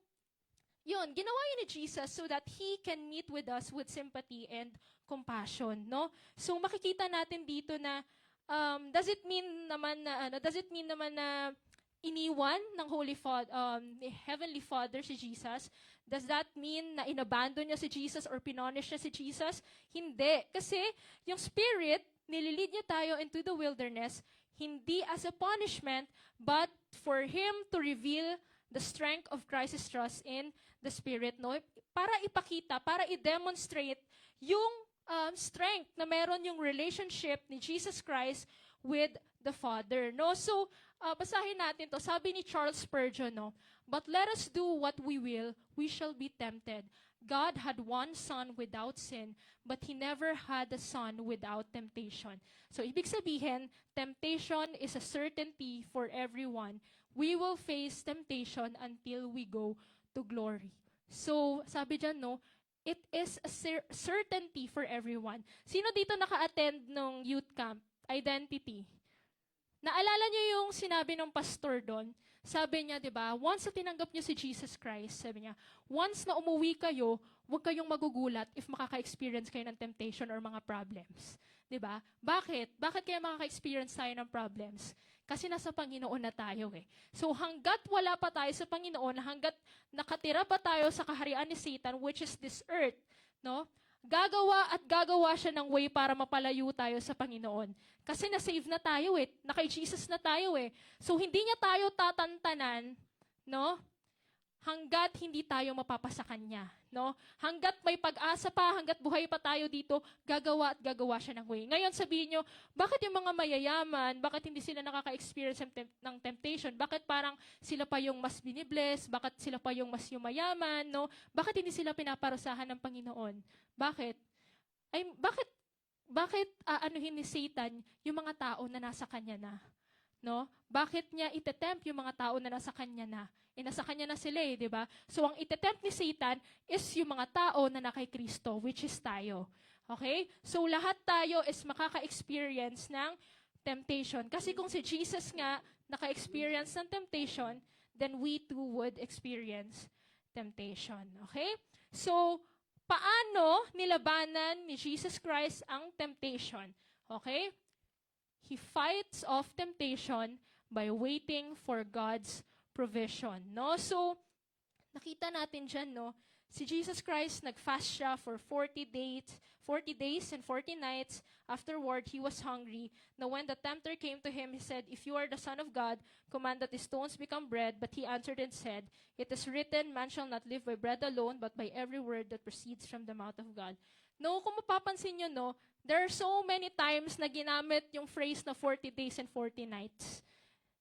yun, ginawa yun ni Jesus so that He can meet with us with sympathy and compassion, no? So, makikita natin dito na, does it mean naman na iniwan ng ni Heavenly Father si Jesus? Does that mean na inabandon niya si Jesus or pinonish niya si Jesus? Hindi. Kasi yung Spirit, nililid niya tayo into the wilderness, hindi as a punishment, but for Him to reveal the strength of Christ's trust in the Spirit, no? Para ipakita, para i-demonstrate yung strength na meron yung relationship ni Jesus Christ with the Father, no? So, basahin natin to. Sabi ni Charles Spurgeon, no? But let us do what we will, we shall be tempted. God had one son without sin, but He never had a son without temptation. So, ibig sabihin, temptation is a certainty for everyone. We will face temptation until we go to glory. So, sabi dyan, no? It is a certainty for everyone. Sino dito naka-attend ng youth camp? Identity. Naalala niyo yung sinabi ng pastor doon? Sabi niya, di ba, once na tinanggap niyo si Jesus Christ, sabi niya, once na umuwi kayo, huwag kayong magugulat if makaka-experience kayo ng temptation or mga problems. Di ba? Bakit? Bakit kaya makaka-experience tayo ng problems? Kasi nasa Panginoon na tayo eh. So hanggat wala pa tayo sa Panginoon, hanggat nakatira pa tayo sa kaharian ni Satan, which is this earth, no? Gagawa siya ng way para mapalayo tayo sa Panginoon. Kasi na-save na tayo eh. Nakay Jesus na tayo eh. So, hindi niya tayo tatantanan, no? Hanggat hindi tayo mapapasa Kanya, no? Hanggat may pag-asa pa, hanggat buhay pa tayo dito, gagawa siya ng way. Ngayon, sabihin nyo, bakit yung mga mayayaman, bakit hindi sila nakaka-experience ng temptation? Bakit parang sila pa yung mas binibless? Bakit sila pa yung mas yumayaman, no? Bakit hindi sila pinaparusahan ng Panginoon? Bakit? Bakit aanuhin ni Satan yung mga tao na nasa kanya na? No? Bakit niya itetempt yung mga tao na nasa kanya na? Nasa kanya na sila eh, di ba? So, ang itetempt ni Satan is yung mga tao na nakay Kristo, which is tayo. Okay? So, lahat tayo is makaka-experience ng temptation. Kasi kung si Jesus nga naka-experience ng temptation, then we too would experience temptation. Okay? So, paano nilabanan ni Jesus Christ ang temptation? Okay? He fights off temptation by waiting for God's provision. No? So, nakita natin dyan, no? Si Jesus Christ, nag-fast siya for 40 days and 40 nights. Afterward, he was hungry. Now, when the tempter came to him, he said, "If you are the Son of God, command that the stones become bread." But he answered and said, "It is written, man shall not live by bread alone, but by every word that proceeds from the mouth of God." No, kung mapapansin nyo, no, there are so many times na ginamit yung phrase na 40 days and 40 nights.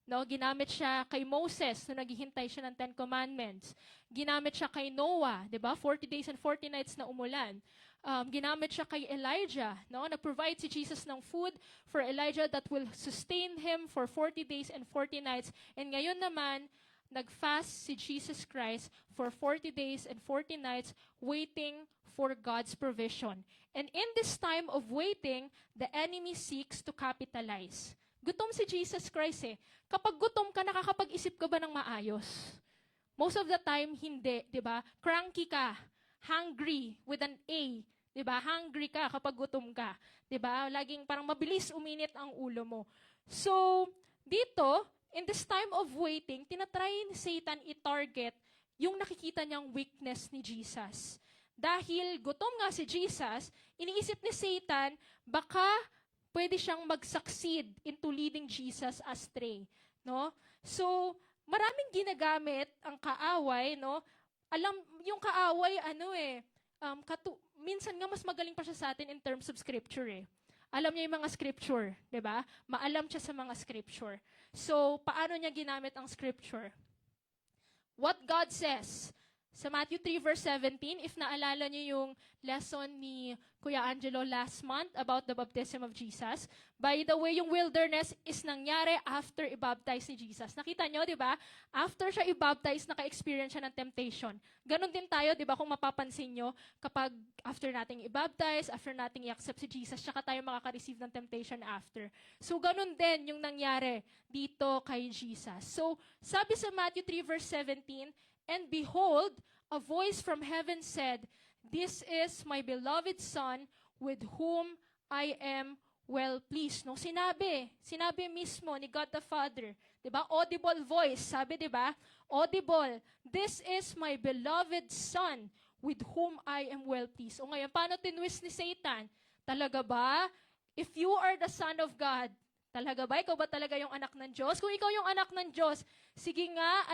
No, ginamit siya kay Moses nung naghihintay siya ng 10 Commandments. Ginamit siya kay Noah, 'di ba? 40 days and 40 nights na umulan. Ginamit siya kay Elijah, no? Nag-provide si Jesus ng food for Elijah that will sustain him for 40 days and 40 nights. And ngayon naman, nag-fast si Jesus Christ for 40 days and 40 nights waiting for God's provision. And in this time of waiting, the enemy seeks to capitalize. Gutom si Jesus Christ eh. Kapag gutom ka, nakakapag-isip ka ba ng maayos? Most of the time, hindi, di ba? Cranky ka, hungry with an A, di ba? Hungry ka kapag gutom ka, di ba? Laging parang mabilis uminit ang ulo mo. So, dito, in this time of waiting, tinatry ni Satan i-target yung nakikita niyang weakness ni Jesus. Dahil gutom nga si Jesus, iniisip ni Satan, baka pwede siyang mag-succeed into leading Jesus astray, no? So, maraming ginagamit ang kaaway, no? Alam, yung kaaway, minsan nga mas magaling pa siya sa atin in terms of scripture, eh. Alam niya yung mga scripture, di ba? Maalam siya sa mga scripture. So, paano niya ginamit ang scripture? What God says. Sa Matthew 3 verse 17, if naalala niyo yung lesson ni Kuya Angelo last month about the baptism of Jesus, by the way, yung wilderness is nangyari after i-baptize ni Jesus. Nakita niyo, di ba? After siya i-baptize, naka-experience siya ng temptation. Ganon din tayo, di ba, kung mapapansin niyo, kapag after nating i-baptize, after nating i-accept si Jesus, saka tayo makaka-receive ng temptation after. So, ganon din yung nangyari dito kay Jesus. So, sabi sa Matthew 3 verse 17, "And behold, a voice from heaven said, 'This is my beloved Son, with whom I am well pleased.'" No, sinabi mismo ni God the Father, 'di ba? Audible voice, sabi 'di ba? Audible, "This is my beloved Son, with whom I am well pleased." O ngayon, paano tinwist ni Satan? Talaga ba? If you are the Son of God, talaga ba? Ikaw ba talaga yung anak ng Diyos? Kung ikaw yung anak ng Diyos, sige nga,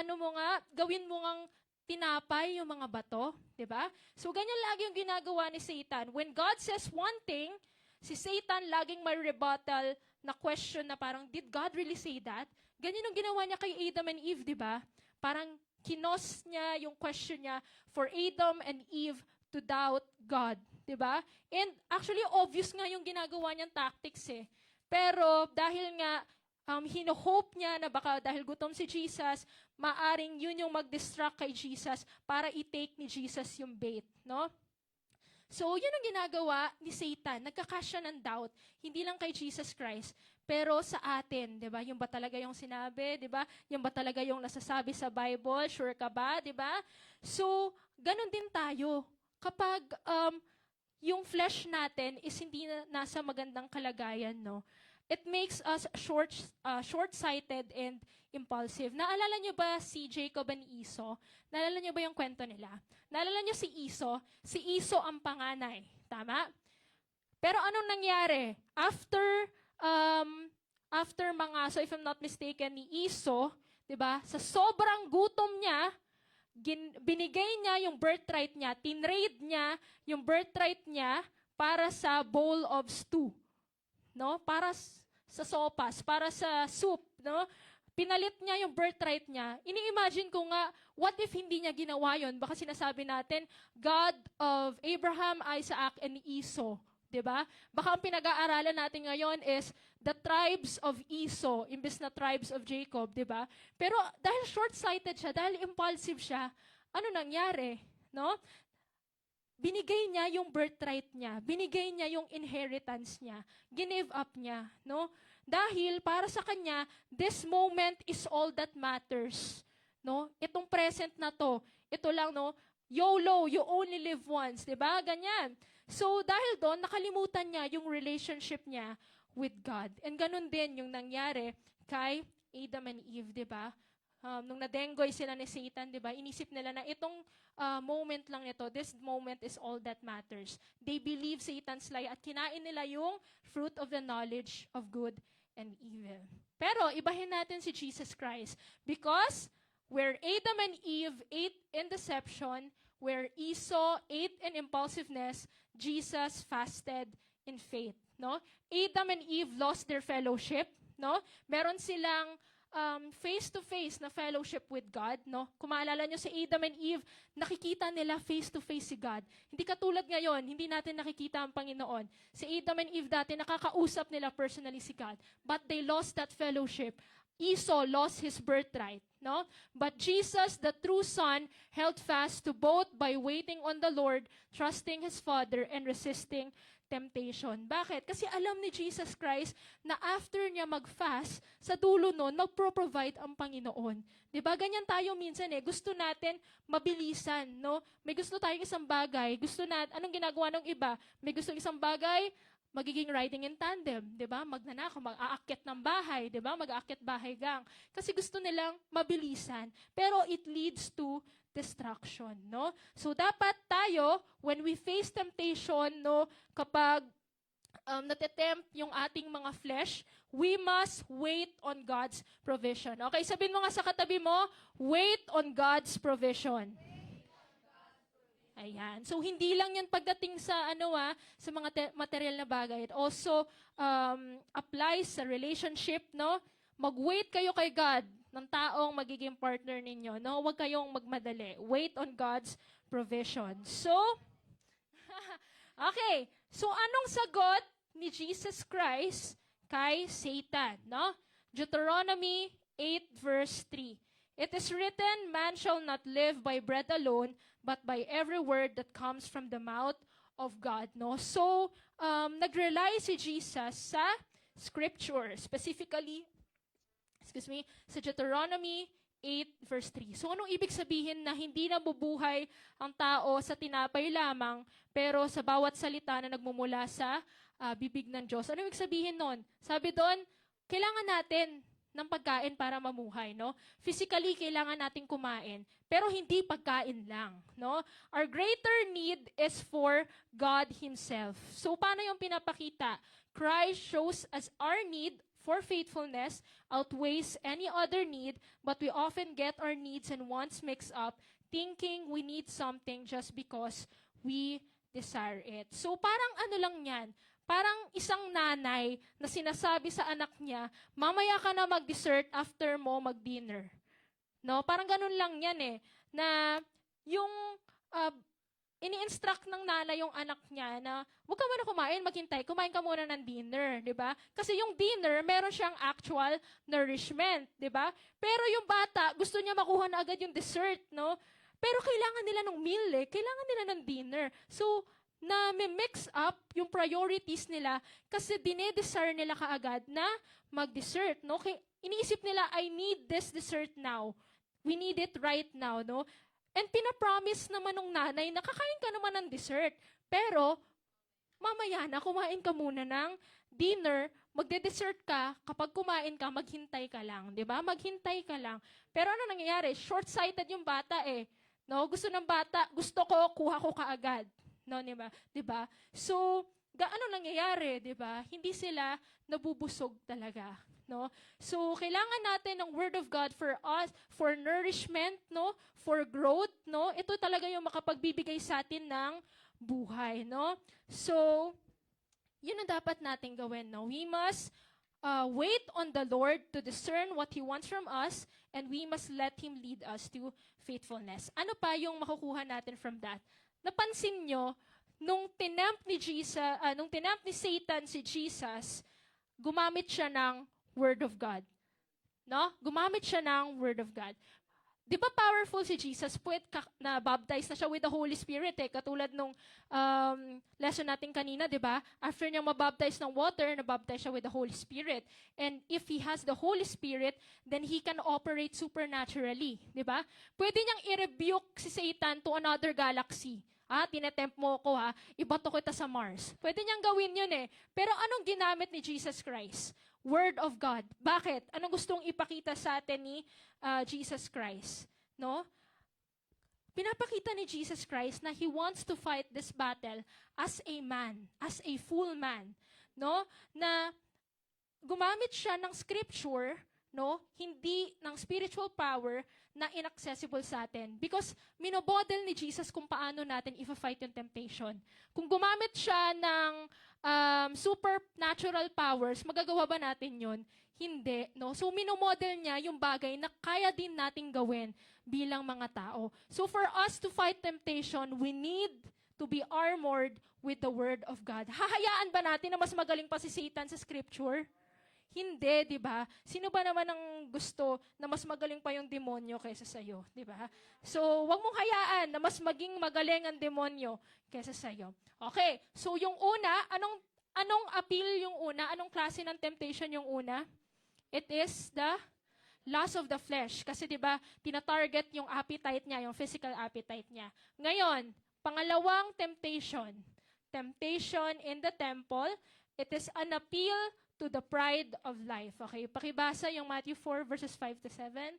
gawin mo ngang tinapay yung mga bato, 'di ba? So ganyan lagi yung ginagawa ni Satan. When God says one thing, si Satan laging may rebuttal na question na parang, did God really say that? Ganyan yung ginawa niya kay Adam and Eve, 'di ba? Parang kinos niya yung question niya for Adam and Eve to doubt God, 'di ba? And actually obvious nga yung ginagawa niyang tactics eh. Pero dahil nga hino-hope niya na baka dahil gutom si Jesus, maaring yun yung mag-distract kay Jesus para i-take ni Jesus yung bait, no? So, yun ang ginagawa ni Satan. Nagkakasya ng doubt, hindi lang kay Jesus Christ, pero sa atin, 'di ba? Yung ba talaga yung sinabi, 'di ba? Yung ba talaga yung nasasabi sa Bible? Sure ka ba, 'di ba? So, ganun din tayo. Kapag yung flesh natin is hindi nasa magandang kalagayan, no? It makes us short-sighted and impulsive. Naalala niyo ba si Jacob and Esau? Naalala niyo ba yung kwento nila? Naalala niyo si Esau? Si Esau ang panganay. Tama? Pero anong nangyari? So if I'm not mistaken, ni Esau, 'di ba? Sa sobrang gutom niya, binigay niya yung birthright niya, tinrade niya yung birthright niya para sa bowl of stew. No? Para sa sopas, para sa soup, no? Pinalit niya yung birthright niya. Ini-imagine ko nga, what if hindi niya ginawa yon? Baka sinasabi natin, God of Abraham, Isaac, and Esau. 'Di ba? Baka ang pinag-aaralan natin ngayon is the tribes of Esau, imbes na tribes of Jacob, 'di ba? Pero dahil short-sighted siya, dahil impulsive siya, ano nangyari? No? Binigay niya yung birthright niya, binigay niya yung inheritance niya, give up niya, no? Dahil para sa kanya, this moment is all that matters, no? Itong present na to, ito lang, no? YOLO, you only live once, 'di ba? Ganyan. So dahil doon nakalimutan niya yung relationship niya with God. And ganun din yung nangyari kay Adam and Eve, 'di ba? Nung nadenggoy sila ni Satan, 'di ba? Inisip nila na itong moment lang nito, this moment is all that matters. They believe Satan's lie at kinain nila yung fruit of the knowledge of good and evil. Pero ibahin natin si Jesus Christ, because where Adam and Eve ate in deception, where Esau ate in impulsiveness, Jesus fasted in faith, no? Adam and Eve lost their fellowship, no? Meron silang face-to-face na fellowship with God, no? Kung maalala nyo si Adam and Eve, nakikita nila face-to-face si God. Hindi katulad ngayon, hindi natin nakikita ang Panginoon. Si Adam and Eve dati, nakakausap nila personally si God. But they lost that fellowship. Esau lost his birthright, no? But Jesus, the true Son, held fast to both by waiting on the Lord, trusting His Father, and resisting temptation. Bakit? Kasi alam ni Jesus Christ na after niya mag-fast, sa dulo nun, magpro-provide ang Panginoon. 'Di ba? Ganyan tayo minsan eh. Gusto natin mabilisan, no? May gusto tayong isang bagay. Anong ginagawa ng iba? May gusto isang bagay, magiging riding in tandem, 'di ba? Magnanakaw, mag-aakyat ng bahay, 'di ba? Mag-aakyat bahay gang. Kasi gusto nilang mabilisan. Pero it leads to destruction, no? So dapat tayo, when we face temptation, no, kapag natitempt yung ating mga flesh, we must wait on God's provision. Okay, sabihin mo nga sa katabi mo, wait on God's provision. Ayan. So hindi lang 'yan pagdating sa sa mga material na bagay. It also applies sa relationship, no? mag-wait kayo kay God ng taong magiging partner ninyo. No? Huwag kayong magmadali. Wait on God's provision. So, okay. So, anong sagot ni Jesus Christ kay Satan? No? Deuteronomy 8 verse 3. It is written, man shall not live by bread alone, but by every word that comes from the mouth of God. No? So, nag-rely si Jesus sa scripture, specifically, sa Deuteronomy 8 verse 3. So, anong ibig sabihin na hindi nabubuhay ang tao sa tinapay lamang, pero sa bawat salita na nagmumula sa bibig ng Diyos? Ano ibig sabihin nun? Sabi doon, kailangan natin ng pagkain para mamuhay, no? Physically, kailangan nating kumain, pero hindi pagkain lang, no? Our greater need is for God Himself. So, paano yung pinapakita? Christ shows us our need for faithfulness outweighs any other need, but we often get our needs and wants mixed up, thinking we need something just because we desire it. So, parang ano lang yan, parang isang nanay na sinasabi sa anak niya, mamaya ka na mag-dessert after mo mag-dinner. No? Parang ganun lang yan eh. Na yung ini-instruct ng nanay yung anak niya na huwag ka muna kumain ka muna ng dinner, di ba? Kasi yung dinner, meron siyang actual nourishment, di ba? Pero yung bata, gusto niya makuha na agad yung dessert, no? Pero kailangan nila ng meal eh. Kailangan nila ng dinner. So, na may mix up yung priorities nila kasi dinedesire nila kaagad na mag-dessert, no? Iniisip nila, I need this dessert now. We need it right now, no? And pinapromise naman ng nanay na kakain ka naman ng dessert. Pero, mamaya na, kumain ka muna ng dinner, magde-dessert ka, kapag kumain ka, maghintay ka lang, di ba? Maghintay ka lang. Pero ano nangyayari? Short-sighted yung bata eh. No? Gusto ng bata, gusto ko, kuha ko kaagad. No, di ba? So, ano nangyayari, di ba? Hindi sila nabubusog talaga, no? So, kailangan natin ng Word of God for us, for nourishment, no? For growth, no? Ito talaga yung makapagbibigay sa atin ng buhay, no? So, yun ang dapat natin gawin, no? We must wait on the Lord to discern what He wants from us, and we must let Him lead us to faithfulness. Ano pa yung makukuha natin from that? Napansin nyo, nung tinempt ni Satan si Jesus, gumamit siya ng Word of God. No? Gumamit siya ng Word of God. Di ba powerful si Jesus? Na baptize na siya with the Holy Spirit eh. Katulad nung lesson natin kanina, di ba? After niyang mabaptize ng water, nabaptize siya with the Holy Spirit. And if he has the Holy Spirit, then he can operate supernaturally. Di ba? Pwede niyang i-rebuke si Satan to another galaxy. Tinetempt mo ko ibato kita sa Mars. Pwede niyang gawin yun eh. Pero anong ginamit ni Jesus Christ? Word of God. Bakit? Anong gustong ipakita sa atin ni Jesus Christ? No? Pinapakita ni Jesus Christ na He wants to fight this battle as a man, as a full man. No? Na gumamit siya ng scripture, no? Hindi ng spiritual power na inaccessible sa atin. Because minobodel ni Jesus kung paano natin i-fight yung temptation. Kung gumamit siya ng supernatural powers, magagawa ba natin yun? Hindi, no? So, minomodel niya yung bagay na kaya din nating gawin bilang mga tao. So, for us to fight temptation, we need to be armored with the Word of God. Hahayaan ba natin na mas magaling pa si Satan sa Scripture? Hindi, di ba? Sino ba naman ang gusto na mas magaling pa yung demonyo kaysa sa'yo, di ba? So, wag mong hayaan na mas maging magaling ang demonyo kaysa sa'yo. Okay, so yung una, anong appeal yung una? Anong klase ng temptation yung una? It is the lust of the flesh. Kasi di ba, tina-target yung appetite niya, yung physical appetite niya. Ngayon, pangalawang temptation. Temptation in the temple, it is an appeal to the pride of life. Okay, pakibasa yung Matthew 4 verses 5 to 7.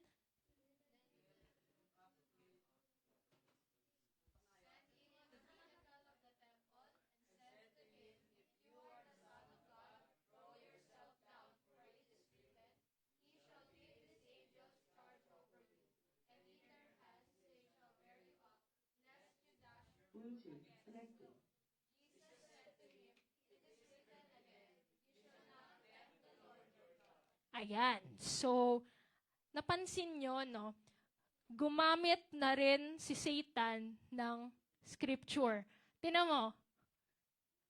Ayan. So, napansin nyo, no? Gumamit na rin si Satan ng scripture. Tingnan mo.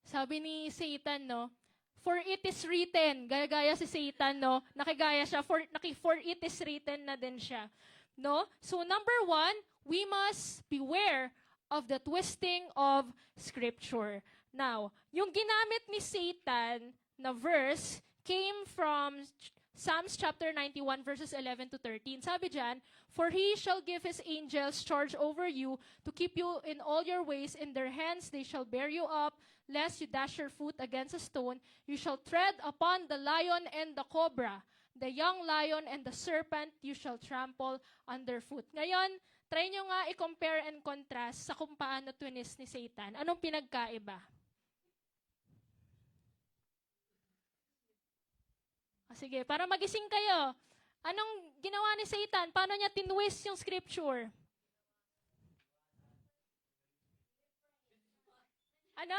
Sabi ni Satan, no? For it is written. Gaya si Satan, no? Nakigaya siya. For it is written na din siya. No? So, number 1, we must beware of the twisting of scripture. Now, yung ginamit ni Satan na verse came from Psalms chapter 91 verses 11 to 13. Sabi diyan, "For he shall give his angels charge over you to keep you in all your ways. In their hands they shall bear you up, lest you dash your foot against a stone. You shall tread upon the lion and the cobra. The young lion and the serpent you shall trample underfoot." Ngayon, try nyo nga i-compare and contrast sa kung paano twist ni Satan. Anong pinagkaiba? Sige, para magising kayo. Anong ginawa ni Satan? Paano niya tinwist yung scripture? Ano?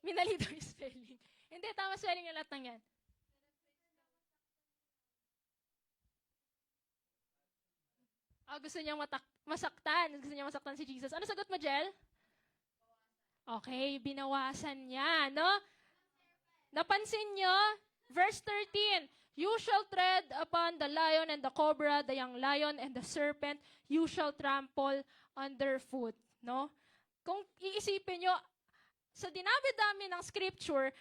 Minalito yung spelling. Hindi, tama spelling yung lahat ng yan. Gusto niyang masaktan. Gusto niyang masaktan si Jesus. Ano sagot mo, Jel? Okay, binawasan niya, no? Napansin niyo? Verse 13, "You shall tread upon the lion and the cobra, the young lion and the serpent, you shall trample underfoot." No? Kung iisipin nyo, sa dinami-dami ng scripture,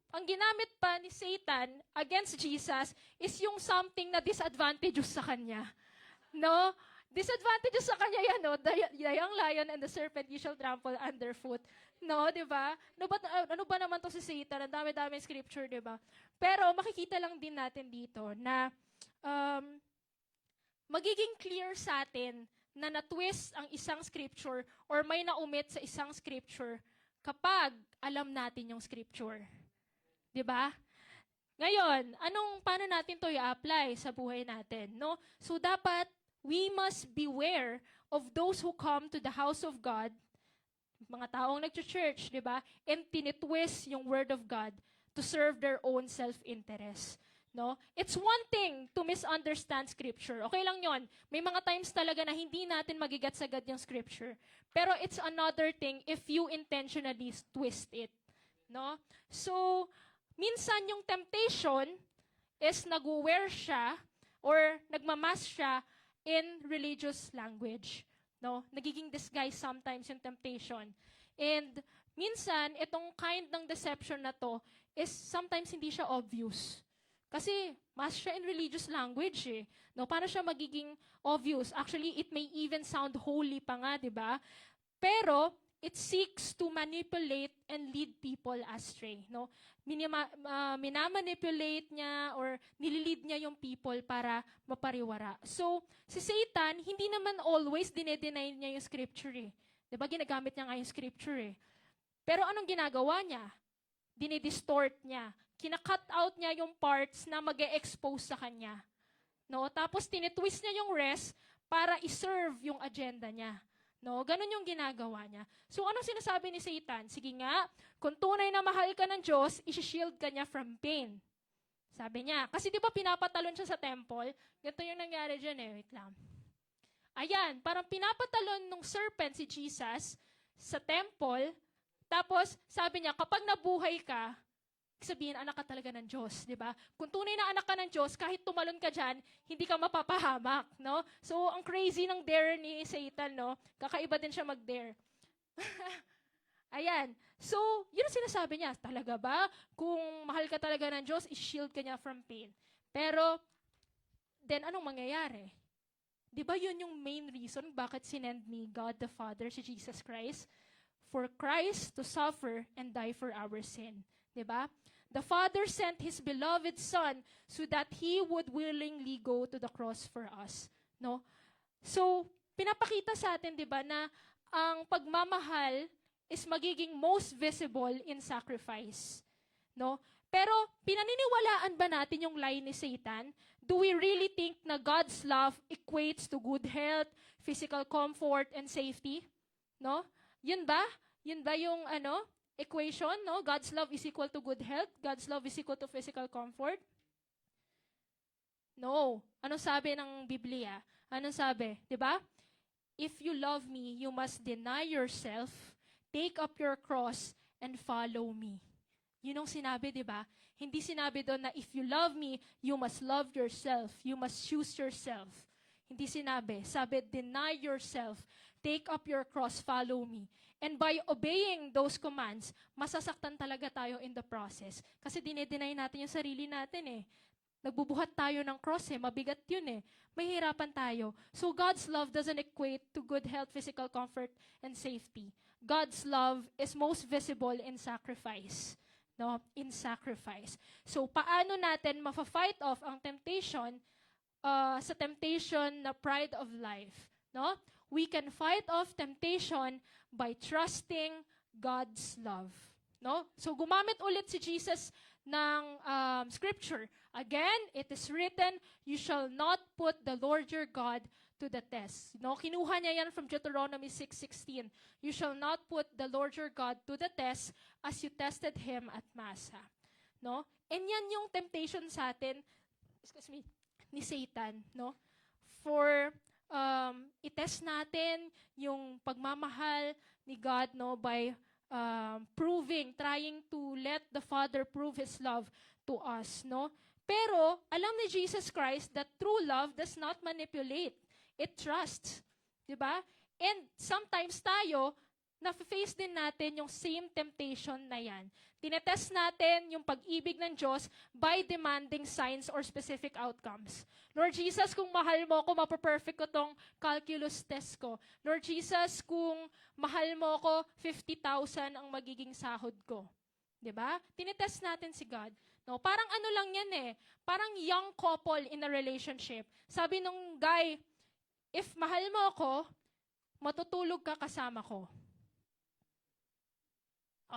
ang ginamit pa ni Satan against Jesus is yung something na disadvantageous sa kanya. No? Disadvantages sa kanya yan, no? The young lion and the serpent you shall trample underfoot. No, di ba? Ano ba naman to si Satan? Ang dami-dami scripture, di ba? Pero makikita lang din natin dito na magiging clear sa atin na na-twist ang isang scripture or may na-omit sa isang scripture kapag alam natin yung scripture. Di ba? Ngayon, paano natin to i-apply sa buhay natin? No? So, dapat we must beware of those who come to the house of God, mga taong nag-church, di ba? And tinitwist yung word of God to serve their own self-interest. No? It's one thing to misunderstand scripture. Okay lang yon. May mga times talaga na hindi natin magigets agad yung scripture. Pero it's another thing if you intentionally twist it. No? So, minsan yung temptation is nag-wear siya or nagmamas siya in religious language. No? Nagiging disguise sometimes yung temptation. And minsan, itong kind ng deception na to is sometimes hindi siya obvious. Kasi mas siya in religious language eh. No? Paano siya magiging obvious? Actually, it may even sound holy pa nga, di ba? Pero, it seeks to manipulate and lead people astray. No? Minamanipulate niya or nililid niya yung people para mapariwara. So, si Satan, hindi naman always dinedeny niya yung scripture eh. Diba? Ginagamit niya nga yung scripture eh. Pero anong ginagawa niya? Dinidistort niya. Kina-cut out niya yung parts na mag-e-expose sa kanya. No? Tapos tinitwist niya yung rest para iserve yung agenda niya. No, ganun yung ginagawa niya. So, anong sinasabi ni Satan? Sige nga, kung tunay na mahal ka ng Diyos, isi-shield ka niya from pain. Sabi niya. Kasi di ba pinapatalon siya sa temple? Ganito yung nangyari dyan eh. Wait lang. Ayan, parang pinapatalon ng serpent si Jesus sa temple. Tapos, sabi niya, kapag nabuhay ka, sabihin, anak ka talaga ng Diyos, di ba? Kung tunay na anak ka ng Diyos, kahit tumalon ka dyan, hindi ka mapapahamak, no? So, ang crazy ng dare ni Satan, no? Kakaiba din siya mag-dare. Ayan. So, yun ang sinasabi niya. Talaga ba? Kung mahal ka talaga ng Diyos, i-shield ka niya from pain. Pero, then anong mangyayari? Di ba yun yung main reason bakit sinend ni God the Father si Jesus Christ? For Christ to suffer and die for our sin. Di ba? The Father sent His beloved Son so that He would willingly go to the cross for us. No? So, pinapakita sa atin, di ba, na ang pagmamahal is magiging most visible in sacrifice. No? Pero, pinaniniwalaan ba natin yung lie ni Satan? Do we really think na God's love equates to good health, physical comfort, and safety? No? Yun ba? Yun ba yung equation, no? God's love is equal to good health. God's love is equal to physical comfort. No. Anong sabi ng Biblia? Anong sabi? 'Di ba? If you love me, you must deny yourself, take up your cross, and follow me. Yun ang sinabi, 'di ba? Hindi sinabi doon na if you love me, you must love yourself. You must choose yourself. Hindi sinabi. Sabi, deny yourself, take up your cross, follow me. And by obeying those commands, masasaktan talaga tayo in the process. Kasi dinedeny natin yung sarili natin eh. Nagbubuhat tayo ng cross eh. Mabigat yun eh. Mahirapan tayo. So God's love doesn't equate to good health, physical comfort, and safety. God's love is most visible in sacrifice. No? In sacrifice. So paano natin mafa-fight off ang temptation sa temptation na pride of life? No? We can fight off temptation by trusting God's love. No? So gumamit ulit si Jesus ng scripture. Again, it is written, you shall not put the Lord your God to the test. No? Kinuha niya yan from Deuteronomy 6:16. You shall not put the Lord your God to the test as you tested him at Massa. No? And yan yung temptation sa atin, ni Satan, no? For itest natin yung pagmamahal ni God, no, by trying to let the Father prove His love to us, no? Pero, alam ni Jesus Christ that true love does not manipulate. It trusts. Diba? And sometimes tayo, na-face din natin yung same temptation na yan. Tinetest natin yung pag-ibig ng Diyos by demanding signs or specific outcomes. Lord Jesus, kung mahal mo ako, mapaperfect ko tong calculus test ko. Lord Jesus, kung mahal mo ako, 50,000 ang magiging sahod ko. Diba? Tinetest natin si God. No, parang ano lang yan eh. Parang young couple in a relationship. Sabi nung guy, if mahal mo ako, matutulog ka kasama ko.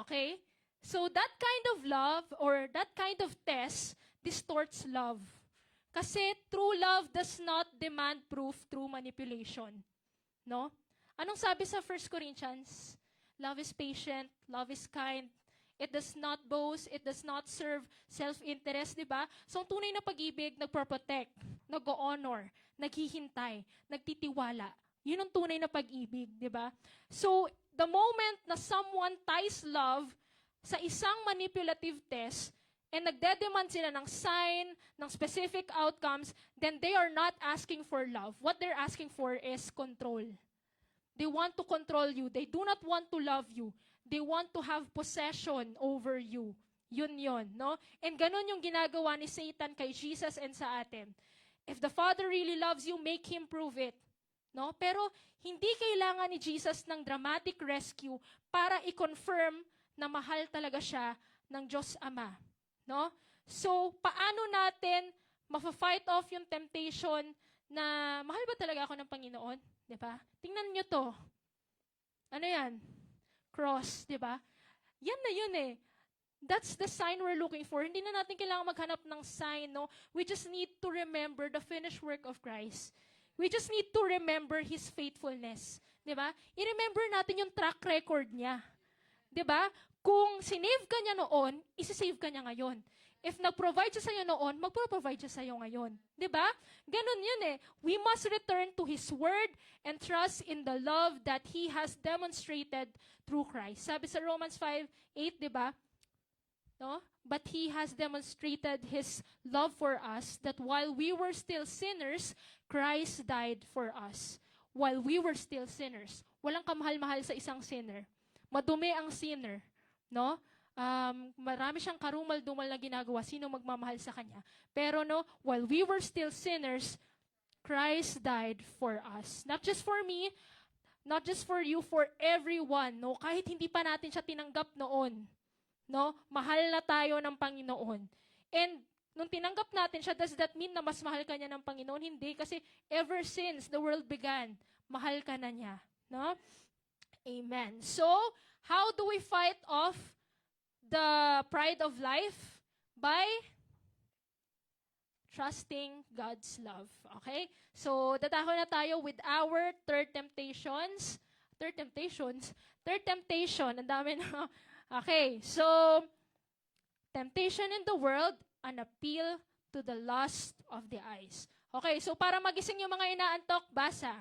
Okay? So that kind of love or that kind of test distorts love. Kasi true love does not demand proof through manipulation. No? Anong sabi sa 1 Corinthians? Love is patient, love is kind, it does not boast, it does not serve self-interest, di ba? So, ang tunay na pag-ibig, nagproprotect, nag-honor, naghihintay, nagtitiwala. Yun ang tunay na pag-ibig, di ba? So, the moment na someone ties love sa isang manipulative test, and nagdedemand sila ng sign, ng specific outcomes, then they are not asking for love. What they're asking for is control. They want to control you. They do not want to love you. They want to have possession over you. Yun, no? And ganun yung ginagawa ni Satan kay Jesus and sa atin. If the Father really loves you, make Him prove it. No? Pero hindi kailangan ni Jesus ng dramatic rescue para i-confirm na mahal talaga siya ng Diyos Ama. No? So, paano natin mafa-fight off yung temptation na mahal ba talaga ako ng Panginoon? 'Di ba? Tingnan niyo to. Ano 'yan? Cross, 'di ba? Yan na yun eh. That's the sign we're looking for. Hindi na natin kailangan maghanap ng sign, no? We just need to remember the finished work of Christ. We just need to remember His faithfulness. 'Di ba? I-remember natin yung track record niya. 'Di ba? Kung sinave ka niya noon, isi-save ka niya ngayon. If nag-provide siya sa'yo noon, magpo-provide siya sa'yo ngayon. 'Di ba? Ganun yun eh. We must return to His Word and trust in the love that He has demonstrated through Christ. Sabi sa Romans 5:8, 'di ba? No? But He has demonstrated His love for us that while we were still sinners, Christ died for us. While we were still sinners. Walang kamahal-mahal sa isang sinner. Madumi ang sinner. No? Marami siyang karumal-dumal na ginagawa. Sino magmamahal sa kanya? Pero no, while we were still sinners, Christ died for us. Not just for me, not just for you, for everyone. No? Kahit hindi pa natin siya tinanggap noon. No? Mahal na tayo ng Panginoon. And nung tinanggap natin siya, does that mean na mas mahal ka niya ng Panginoon? Hindi. Kasi ever since the world began, mahal ka na niya. No? Amen. So, how do we fight off the pride of life? By trusting God's love. Okay? So, dadako na tayo with our third temptation. Ang dami na Okay, so, temptation in the world, an appeal to the lust of the eyes. Okay, so para magising yung mga inaantok, basa.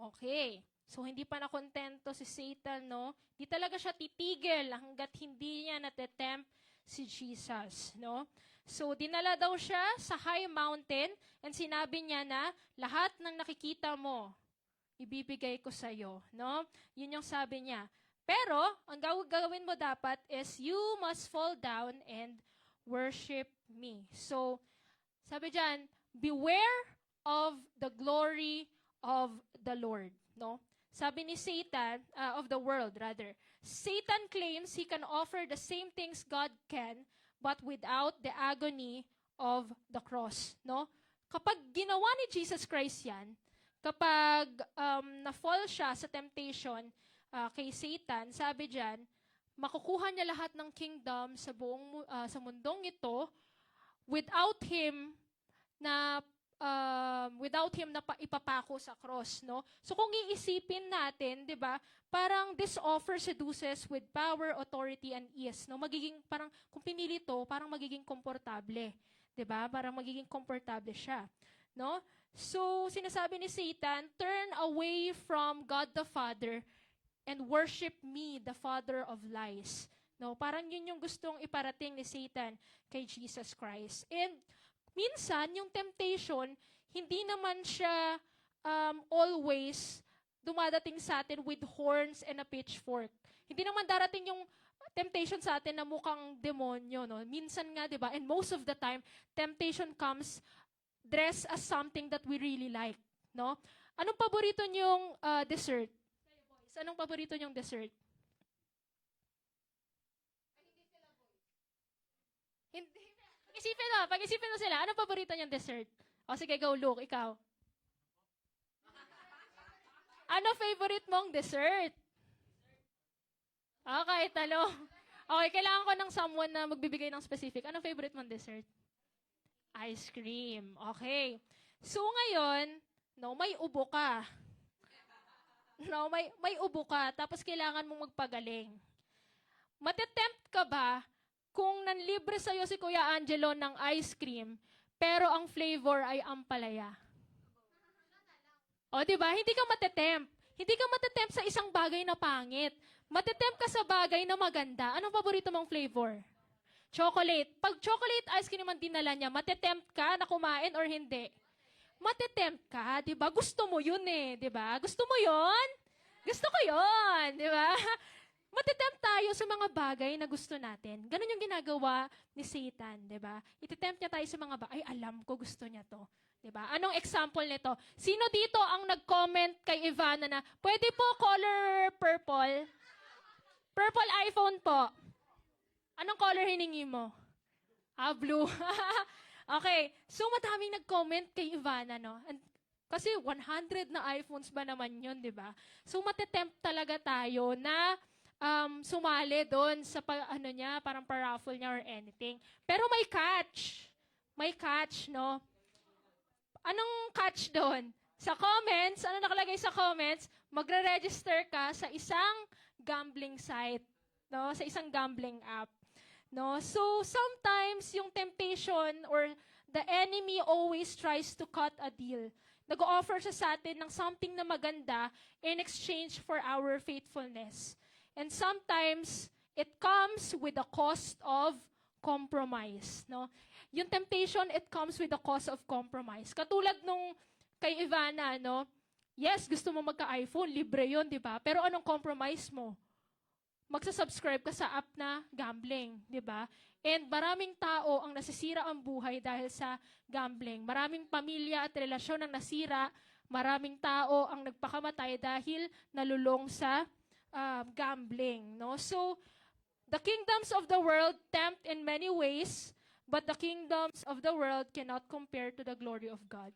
Okay. So, hindi pa nakontento si Satan, no? Di talaga siya titigil hanggat hindi niya natetempt si Jesus, no? So, dinala daw siya sa high mountain and sinabi niya na lahat ng nakikita mo, ibibigay ko sa iyo, no? Yun yung sabi niya. Pero, ang gagawin mo dapat is you must fall down and worship me. So, sabi diyan, beware of the glory of the Lord, no? Sabi ni Satan, of the world rather, Satan claims he can offer the same things God can, but without the agony of the cross, no? Kapag ginawa ni Jesus Christ yan, kapag na-fall siya sa temptation kay Satan, sabi diyan, makukuha niya lahat ng kingdom sa buong sa mundong ito without him na ipapako sa cross, no? So kung iisipin natin, 'di ba? Parang this offer seduces with power, authority and ease, no? Magiging parang kung pinili to, parang magiging komportable, 'di ba? Parang magiging komportable siya, no? So sinasabi ni Satan, turn away from God the Father and worship me, the father of lies. No, parang yun yung gustong iparating ni Satan kay Jesus Christ. And minsan, yung temptation, hindi naman siya always dumadating sa atin with horns and a pitchfork. Hindi naman darating yung temptation sa atin na mukhang demonyo, no? Minsan nga, di ba? And most of the time, temptation comes dressed as something that we really like, no? Anong paborito niyong dessert? Anong paborito niyong dessert? Hindi. Pag-isipin mo sila, anong paborito niyong dessert? O sige, go Luke, ikaw. Ano favorite mong dessert? Okay, talo. Okay, kailangan ko ng someone na magbibigay ng specific. Ano favorite mong dessert? Ice cream. Okay. So ngayon, no, may ubo ka. No, may ubo ka, tapos kailangan mong magpagaling. Matetempt ka ba kung nanlibre sa'yo si Kuya Angelo ng ice cream, pero ang flavor ay ampalaya? O, di ba? Hindi ka matetempt. Hindi ka matetempt sa isang bagay na pangit. Matetempt ka sa bagay na maganda. Anong paborito mong flavor? Chocolate. Pag chocolate ice cream ang dinala niya, matetempt ka na kumain or hindi? Matetempt ka, di ba? Gusto mo yun eh, di ba? Gusto mo yun? Gusto ko yun, di ba? Matetempt tayo sa mga bagay na gusto natin. Ganun yung ginagawa ni Satan, di ba? Ititempt niya tayo sa mga bagay, ay alam ko gusto niya to. Di ba? Anong example nito? Sino dito ang nag-comment kay Ivana na, pwede po color purple? Purple iPhone po. Anong color hiningi mo? Blue. Okay, so madaming nag-comment kay Ivana, no? And, kasi 100 na iPhones ba naman yun, di ba? So matetempt talaga tayo na sumali doon sa parang paraffle niya or anything. Pero may catch. May catch, no? Anong catch doon? Sa comments, ano nakalagay sa comments? Magre-register ka sa isang gambling site, no? Sa isang gambling app. No? So, sometimes, yung temptation or the enemy always tries to cut a deal. Nag-o-offer siya sa atin ng something na maganda in exchange for our faithfulness. And sometimes, it comes with the cost of compromise. No? Yung temptation, it comes with the cost of compromise. Katulad nung kay Ivana, no? Yes, gusto mo magka-iPhone, libre yun, di ba? Pero anong compromise mo? Magsasubscribe ka sa app na gambling, di ba? And maraming tao ang nasisira ang buhay dahil sa gambling. Maraming pamilya at relasyon ang nasira. Maraming tao ang nagpakamatay dahil nalulong sa gambling, no? So, the kingdoms of the world tempt in many ways, but the kingdoms of the world cannot compare to the glory of God.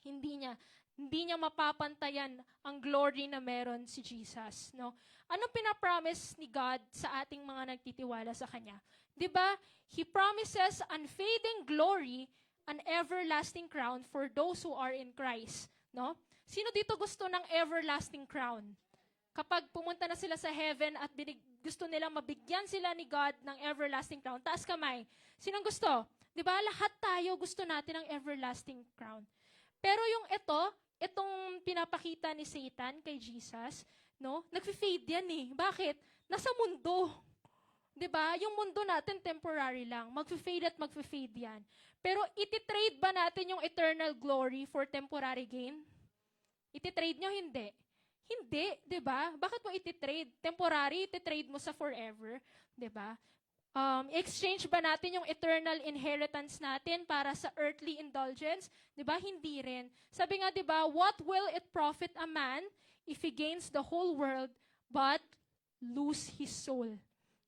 Hindi niya mapapantayan ang glory na meron si Jesus, no? Ano pinapromise ni God sa ating mga nagtitiwala sa Kanya? 'Di ba? He promises unfading glory, an everlasting crown for those who are in Christ, no? Sino dito gusto ng everlasting crown? Kapag pumunta na sila sa heaven at gusto nilang mabigyan sila ni God ng everlasting crown, taas kamay. Sinong gusto? 'Di ba? Lahat tayo gusto natin ng everlasting crown. Pero yung itong pinapakita ni Satan kay Jesus, no? Nagfi-fade yan eh. Bakit? Nasa mundo. 'Di ba? Yung mundo natin temporary lang. Magfi-fade at magfi-fade yan. Pero iti-trade ba natin yung eternal glory for temporary gain? Iti-trade nyo? Hindi. Hindi, 'di ba? Bakit mo iti-trade? Temporary, iti-trade mo sa forever, 'di ba? Exchange ba natin yung eternal inheritance natin para sa earthly indulgence? 'Di ba? Hindi rin. Sabi nga 'di ba, what will it profit a man if he gains the whole world but lose his soul?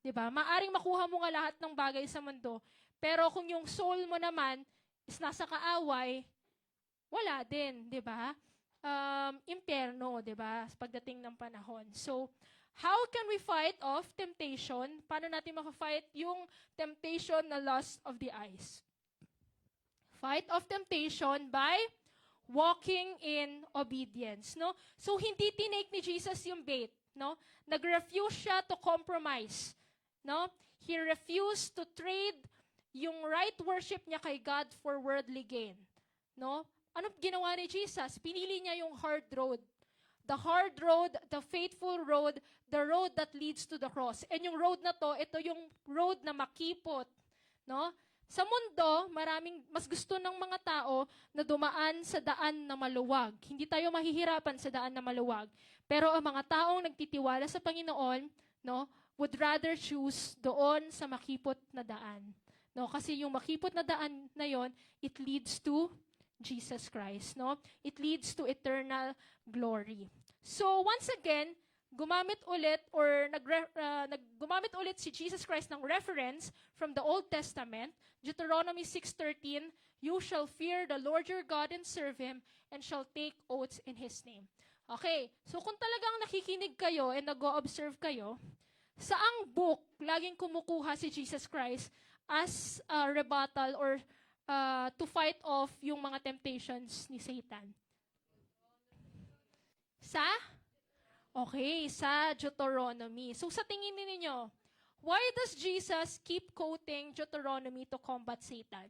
'Di ba? Maaring makuha mo nga lahat ng bagay sa mundo, pero kung yung soul mo naman is nasa kaaway, wala din, 'di ba? Impyerno, 'di ba? Pagdating ng panahon. So, how can we fight off temptation? Paano natin maka-fight yung temptation na lust of the eyes? Fight off temptation by walking in obedience, no? So hindi tinake ni Jesus yung bait, no? Nag-refuse siya to compromise, no? He refused to trade yung right worship niya kay God for worldly gain, no? Ano ginawa ni Jesus? Pinili niya yung hard road. The hard road, the faithful road, the road that leads to the cross. And yung road na to, ito yung road na makipot, no? Sa mundo, mas gusto ng mga tao na dumaan sa daan na maluwag. Hindi tayo mahihirapan sa daan na maluwag. Pero ang mga taong nagtitiwala sa Panginoon, no, would rather choose doon sa makipot na daan. No, kasi yung makipot na daan na yon, it leads to Jesus Christ, no? It leads to eternal glory. So once again, gumamit ulit si Jesus Christ ng reference from the Old Testament, Deuteronomy 6:13, "You shall fear the Lord your God and serve Him, and shall take oaths in His name." Okay, so kung talagang nakikinig kayo and nag-o-observe kayo, saang book laging kumukuha si Jesus Christ as a rebuttal or to fight off yung mga temptations ni Satan? Sa Deuteronomy. So sa tingin ninyo, why does Jesus keep quoting Deuteronomy to combat Satan?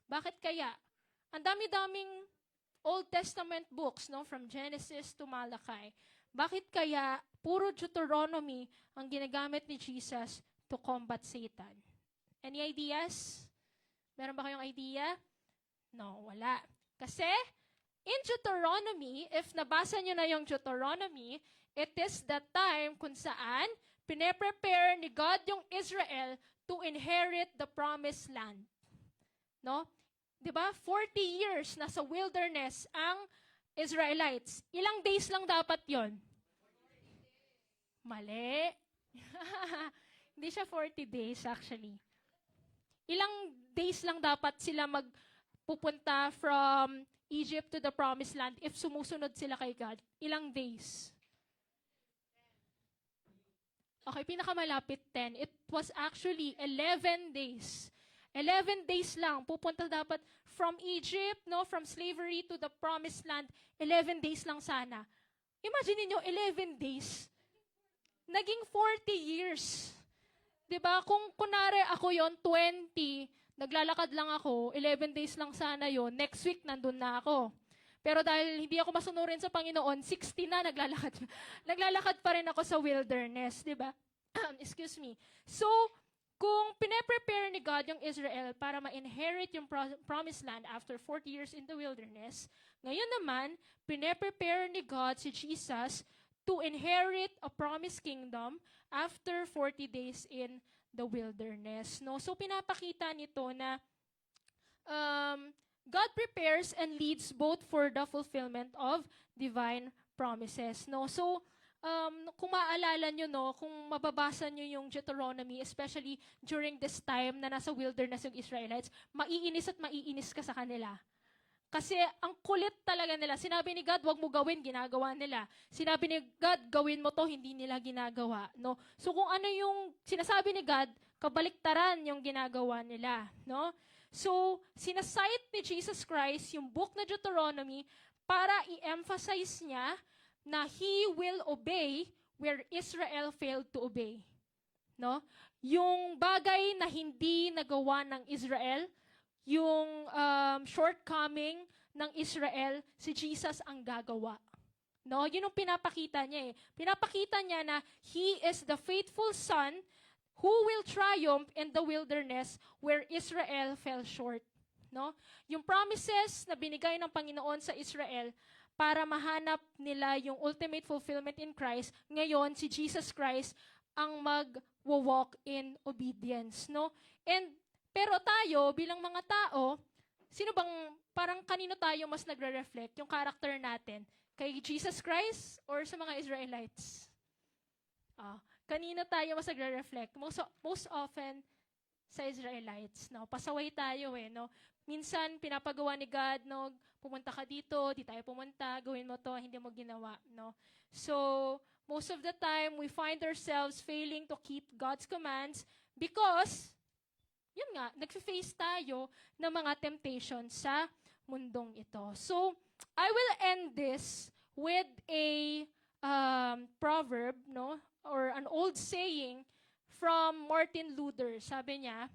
Bakit kaya? Ang dami-daming Old Testament books, no, from Genesis to Malachi. Bakit kaya puro Deuteronomy ang ginagamit ni Jesus to combat Satan? Any ideas? Meron ba kayong idea? No, wala. Kasi, in Deuteronomy, if nabasa nyo na yung Deuteronomy, it is the time kung saan pine-prepare ni God yung Israel to inherit the promised land. No? 'Di ba? 40 years na sa wilderness ang Israelites. Ilang days lang dapat 'yon? Mali. Hindi siya 40 days actually. Ilang days lang dapat sila magpupunta from Egypt to the promised land if sumusunod sila kay God? Ilang days? Okay, pinakamalapit 10. It was actually 11 days. 11 days lang. Pupunta dapat from Egypt, no, from slavery to the promised land. 11 days lang sana. Imagine niyo 11 days. Naging 40 years. 'Di ba? Kung kunwari ako yon 20, naglalakad lang ako, 11 days lang sana yon, next week nandun na ako. Pero dahil hindi ako masunurin sa Panginoon, 60 na naglalakad. Naglalakad pa rin ako sa wilderness, 'di ba? Excuse me. So, kung pine-prepare ni God yung Israel para ma-inherit yung promised land after 40 years in the wilderness, ngayon naman, pine-prepare ni God si Jesus to inherit a promised kingdom after 40 days in the wilderness. No? So, pinapakita nito na God prepares and leads both for the fulfillment of divine promises. No? So, kung maaalala nyo, no, kung mababasa nyo yung Deuteronomy, especially during this time na nasa wilderness yung Israelites, maiinis at maiinis ka sa kanila. Kasi ang kulit talaga nila. Sinabi ni God, wag mo gawin, ginagawa nila. Sinabi ni God, gawin mo to, hindi nila ginagawa. No? So kung ano yung sinasabi ni God, kabaliktaran yung ginagawa nila. No? So, sinasite ni Jesus Christ yung book na Deuteronomy para i-emphasize niya na He will obey where Israel failed to obey. No? Yung bagay na hindi nagawa ng Israel, yung shortcoming ng Israel, si Jesus ang gagawa. No? Yun ang pinapakita niya eh. Pinapakita niya na He is the faithful Son who will triumph in the wilderness where Israel fell short. No? Yung promises na binigay ng Panginoon sa Israel para mahanap nila yung ultimate fulfillment in Christ, ngayon si Jesus Christ ang mag-walk in obedience. No? Pero tayo, bilang mga tao, sino bang, parang kanino tayo mas nagre-reflect yung character natin? Kay Jesus Christ or sa mga Israelites? Kanino tayo mas nagre-reflect? Most often, sa Israelites. No? Pasaway tayo eh. No? Minsan, pinapagawa ni God, no? Pumunta ka dito, di tayo pumunta, gawin mo to, hindi mo ginawa. No? So, most of the time, we find ourselves failing to keep God's commands because yun nga, nag-face tayo ng mga temptations sa mundong ito. So, I will end this with a proverb, no, or an old saying from Martin Luther. Sabi niya,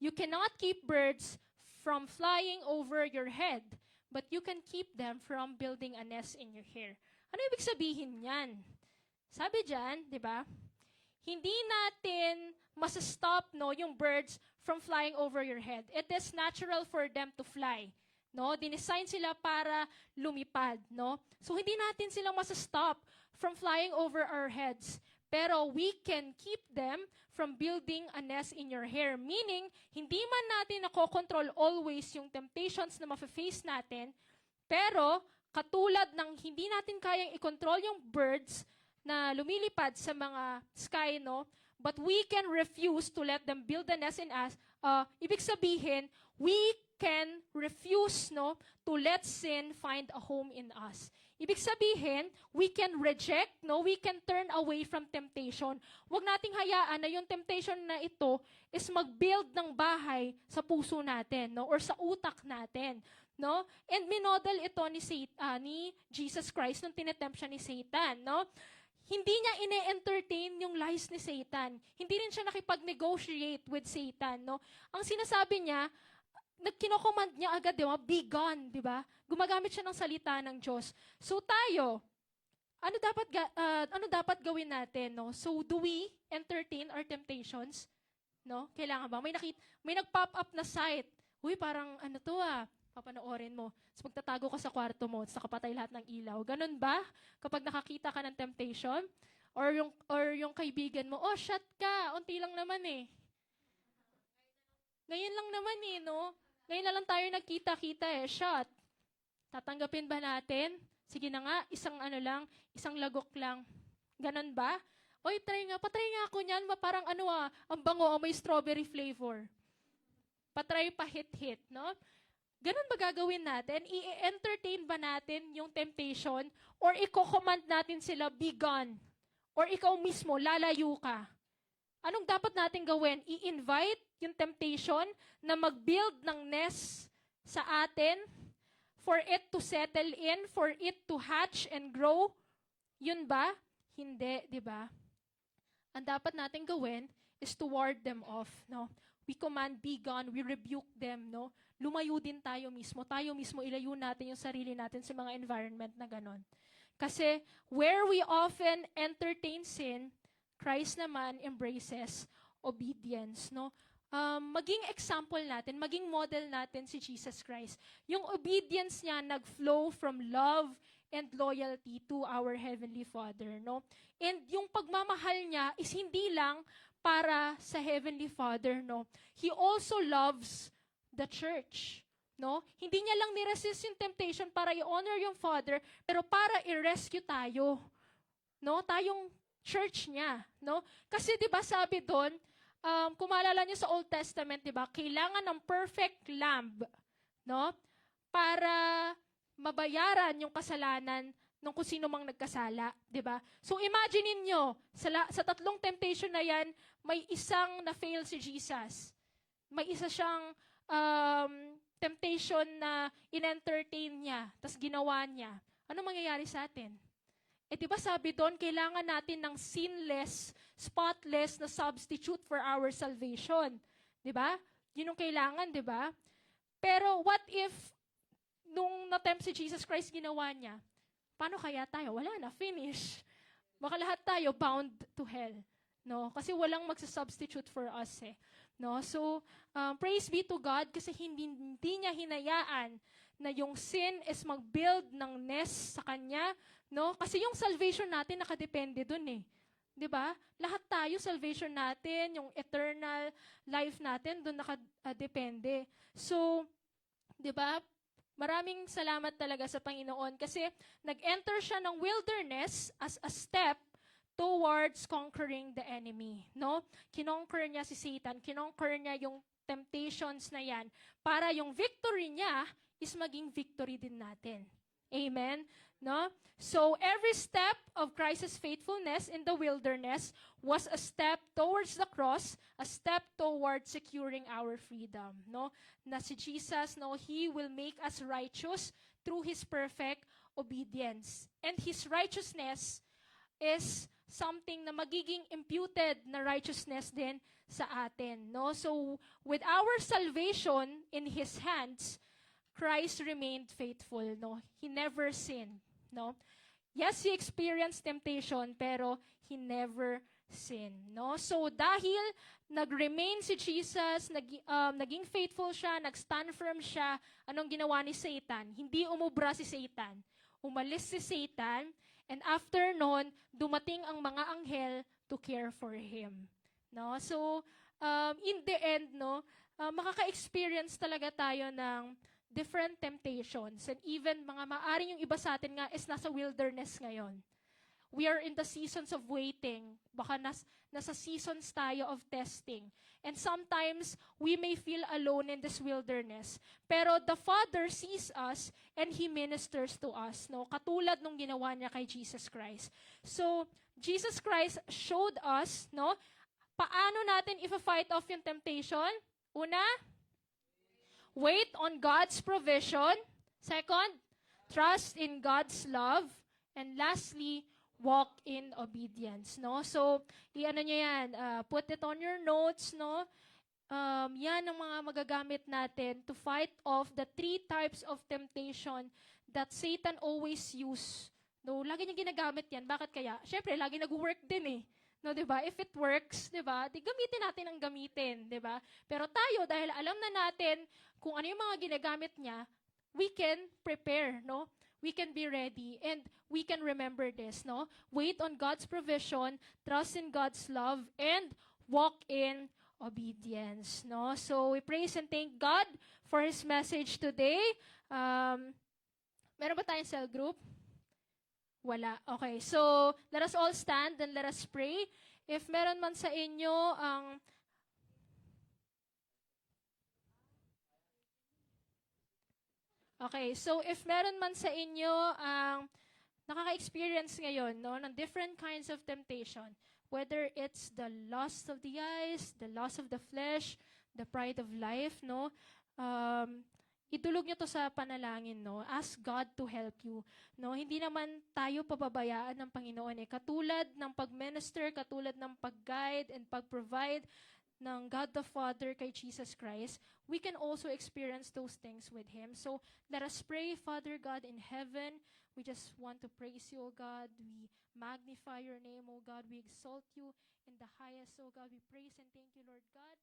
you cannot keep birds from flying over your head, but you can keep them from building a nest in your hair. Ano ibig sabihin niyan? Sabi diyan, di ba? Hindi natin masa-stop, no, yung birds from flying over your head. It is natural for them to fly. No? Dinesign sila para lumipad. No? So, hindi natin sila masa-stop from flying over our heads. Pero we can keep them from building a nest in your hair. Meaning, hindi man natin nakokontrol always yung temptations na ma-face natin, pero katulad ng hindi natin kayang i-control yung birds na lumilipad sa mga sky, no? But we can refuse to let them build a nest in us. Ibig sabihin, we can refuse, no, to let sin find a home in us. Ibig sabihin, we can reject, no, we can turn away from temptation. Huwag nating hayaan na yung temptation na ito is mag-build ng bahay sa puso natin, no, or sa utak natin. No? And minodel ito ni Jesus Christ nung tinetempt siya ni Satan. No? Hindi niya ine-entertain yung lies ni Satan. Hindi rin siya nakipag-negotiate with Satan. No? Ang sinasabi niya, kinocommand niya agad, di ba? Be gone, di ba? Gumagamit siya ng salita ng Diyos. So tayo, ano dapat gawin natin? No? So do we entertain our temptations? No? Kailangan ba? May nag-pop up na site. Uy, parang ano to papanoorin mo. So magtatago ka sa kwarto mo, sa kapatay lahat ng ilaw. Ganun ba? Kapag nakakita ka ng temptation? Or yung kaibigan mo, oh, shut ka, unti lang naman eh. Ngayon lang naman eh, no? Ngayon na lang tayo nagkita-kita eh, shut. Tatanggapin ba natin? Sige na nga, isang lagok lang. Ganun ba? Oy, patry nga ako niyan, parang ang bango, may strawberry flavor. Patry pa hit-hit, no? Ganun ba gagawin natin? I-entertain ba natin yung temptation? Or i-command natin sila, be gone? Or ikaw mismo, lalayo ka? Anong dapat natin gawin? I-invite yung temptation na mag-build ng nest sa atin for it to settle in, for it to hatch and grow? Yun ba? Hindi, di ba? Ang dapat natin gawin is to ward them off, no? We command, be gone, we rebuke them, no? Lumayo din tayo mismo ilayo natin yung sarili natin sa mga environment na ganon. Kasi where we often entertain sin, Christ naman embraces obedience, no? Maging example natin, maging model natin si Jesus Christ. Yung obedience niya nag-flow from love and loyalty to our Heavenly Father, no? And yung pagmamahal niya is hindi lang para sa Heavenly Father, no? He also loves the church, no? Hindi niya lang ni-resist yung temptation para i-honor yung Father, pero para i-rescue tayo. no? Tayong church niya, no? Kasi 'di ba sabi doon, kung maalala niyo sa Old Testament, 'di ba, kailangan ng perfect lamb, no? Para mabayaran yung kasalanan ng kung sino mang nagkasala, 'di ba? So imagine niyo sa tatlong temptation na 'yan, may isang na fail si Jesus. May isa siyang temptation na in-entertain niya, tas ginawa niya. Ano mangyayari sa atin? Di ba sabi doon, kailangan natin ng sinless, spotless na substitute for our salvation. Di ba? Yun yung kailangan, di ba? Pero what if, nung na-tempt si Jesus Christ, ginawa niya, paano kaya tayo? Wala na, finish. Baka lahat tayo bound to hell. No? Kasi walang magsa-substitute for us eh. No? So, praise be to God kasi hindi niya hinayaan na yung sin is mag-build ng nest sa Kanya. No? Kasi yung salvation natin nakadepende dun eh. 'Di ba? Lahat tayo, salvation natin, yung eternal life natin, dun nakadepende. So, 'di ba? Maraming salamat talaga sa Panginoon kasi nag-enter siya ng wilderness as a step towards conquering the enemy, no? Kinonquer niya si Satan, kinonquer niya yung temptations na yan para yung victory niya is maging victory din natin. Amen? No? So, every step of Christ's faithfulness in the wilderness was a step towards the cross, a step towards securing our freedom, no? Na si Jesus, no, He will make us righteous through His perfect obedience. And His righteousness is something na magiging imputed na righteousness din sa atin, no? So, with our salvation in His hands, Christ remained faithful, no? He never sinned, no? Yes, He experienced temptation, pero He never sinned, no? So, dahil nag-remain si Jesus, naging faithful siya, nag-stand firm siya, anong ginawa ni Satan? Hindi umubra si Satan. Umalis si Satan, and after nun, dumating ang mga anghel to care for him. No? So, in the end, no, makaka-experience talaga tayo ng different temptations. And even mga maaring yung iba sa atin nga is nasa wilderness ngayon. We are in the seasons of waiting. Baka nasa seasons tayo of testing. And sometimes, we may feel alone in this wilderness. Pero the Father sees us and He ministers to us. No? Katulad nung ginawa niya kay Jesus Christ. So, Jesus Christ showed us, no, paano natin i-fight off yung temptation. Una, wait on God's provision. Second, trust in God's love. And lastly, walk in obedience, no? So, i-ano nyo yan, put it on your notes, no? Yan ang mga magagamit natin to fight off the 3 types of temptation that Satan always use. No, lagi niya ginagamit yan. Bakit kaya? Syempre, lagi nag-work din eh. No, 'di ba? If it works, 'di ba? Di gamitin natin ang gamitin, 'di ba? Pero tayo dahil alam na natin kung ano yung mga ginagamit niya, we can prepare, no? We can be ready and we can remember this, no? Wait on God's provision, trust in God's love, and walk in obedience, no? So we praise and thank God for His message today. Meron ba tayong cell group? Wala. Okay. So, let us all stand and let us pray. If meron man sa inyo ang Okay, so if meron man sa inyo ang nakaka-experience ngayon, no, ng different kinds of temptation, whether it's the lust of the eyes, the lust of the flesh, the pride of life, no, idulog nyo to sa panalangin, no? Ask God to help you, no? Hindi naman tayo pababayaan ng Panginoon, eh. Katulad ng pag-minister, katulad ng pag-guide and pag-provide ng God the Father kay Jesus Christ, we can also experience those things with Him. So, let us pray, Father God in heaven. We just want to praise you, O God. We magnify your name, O God. We exalt you in the highest, O God. We praise and thank you, Lord God.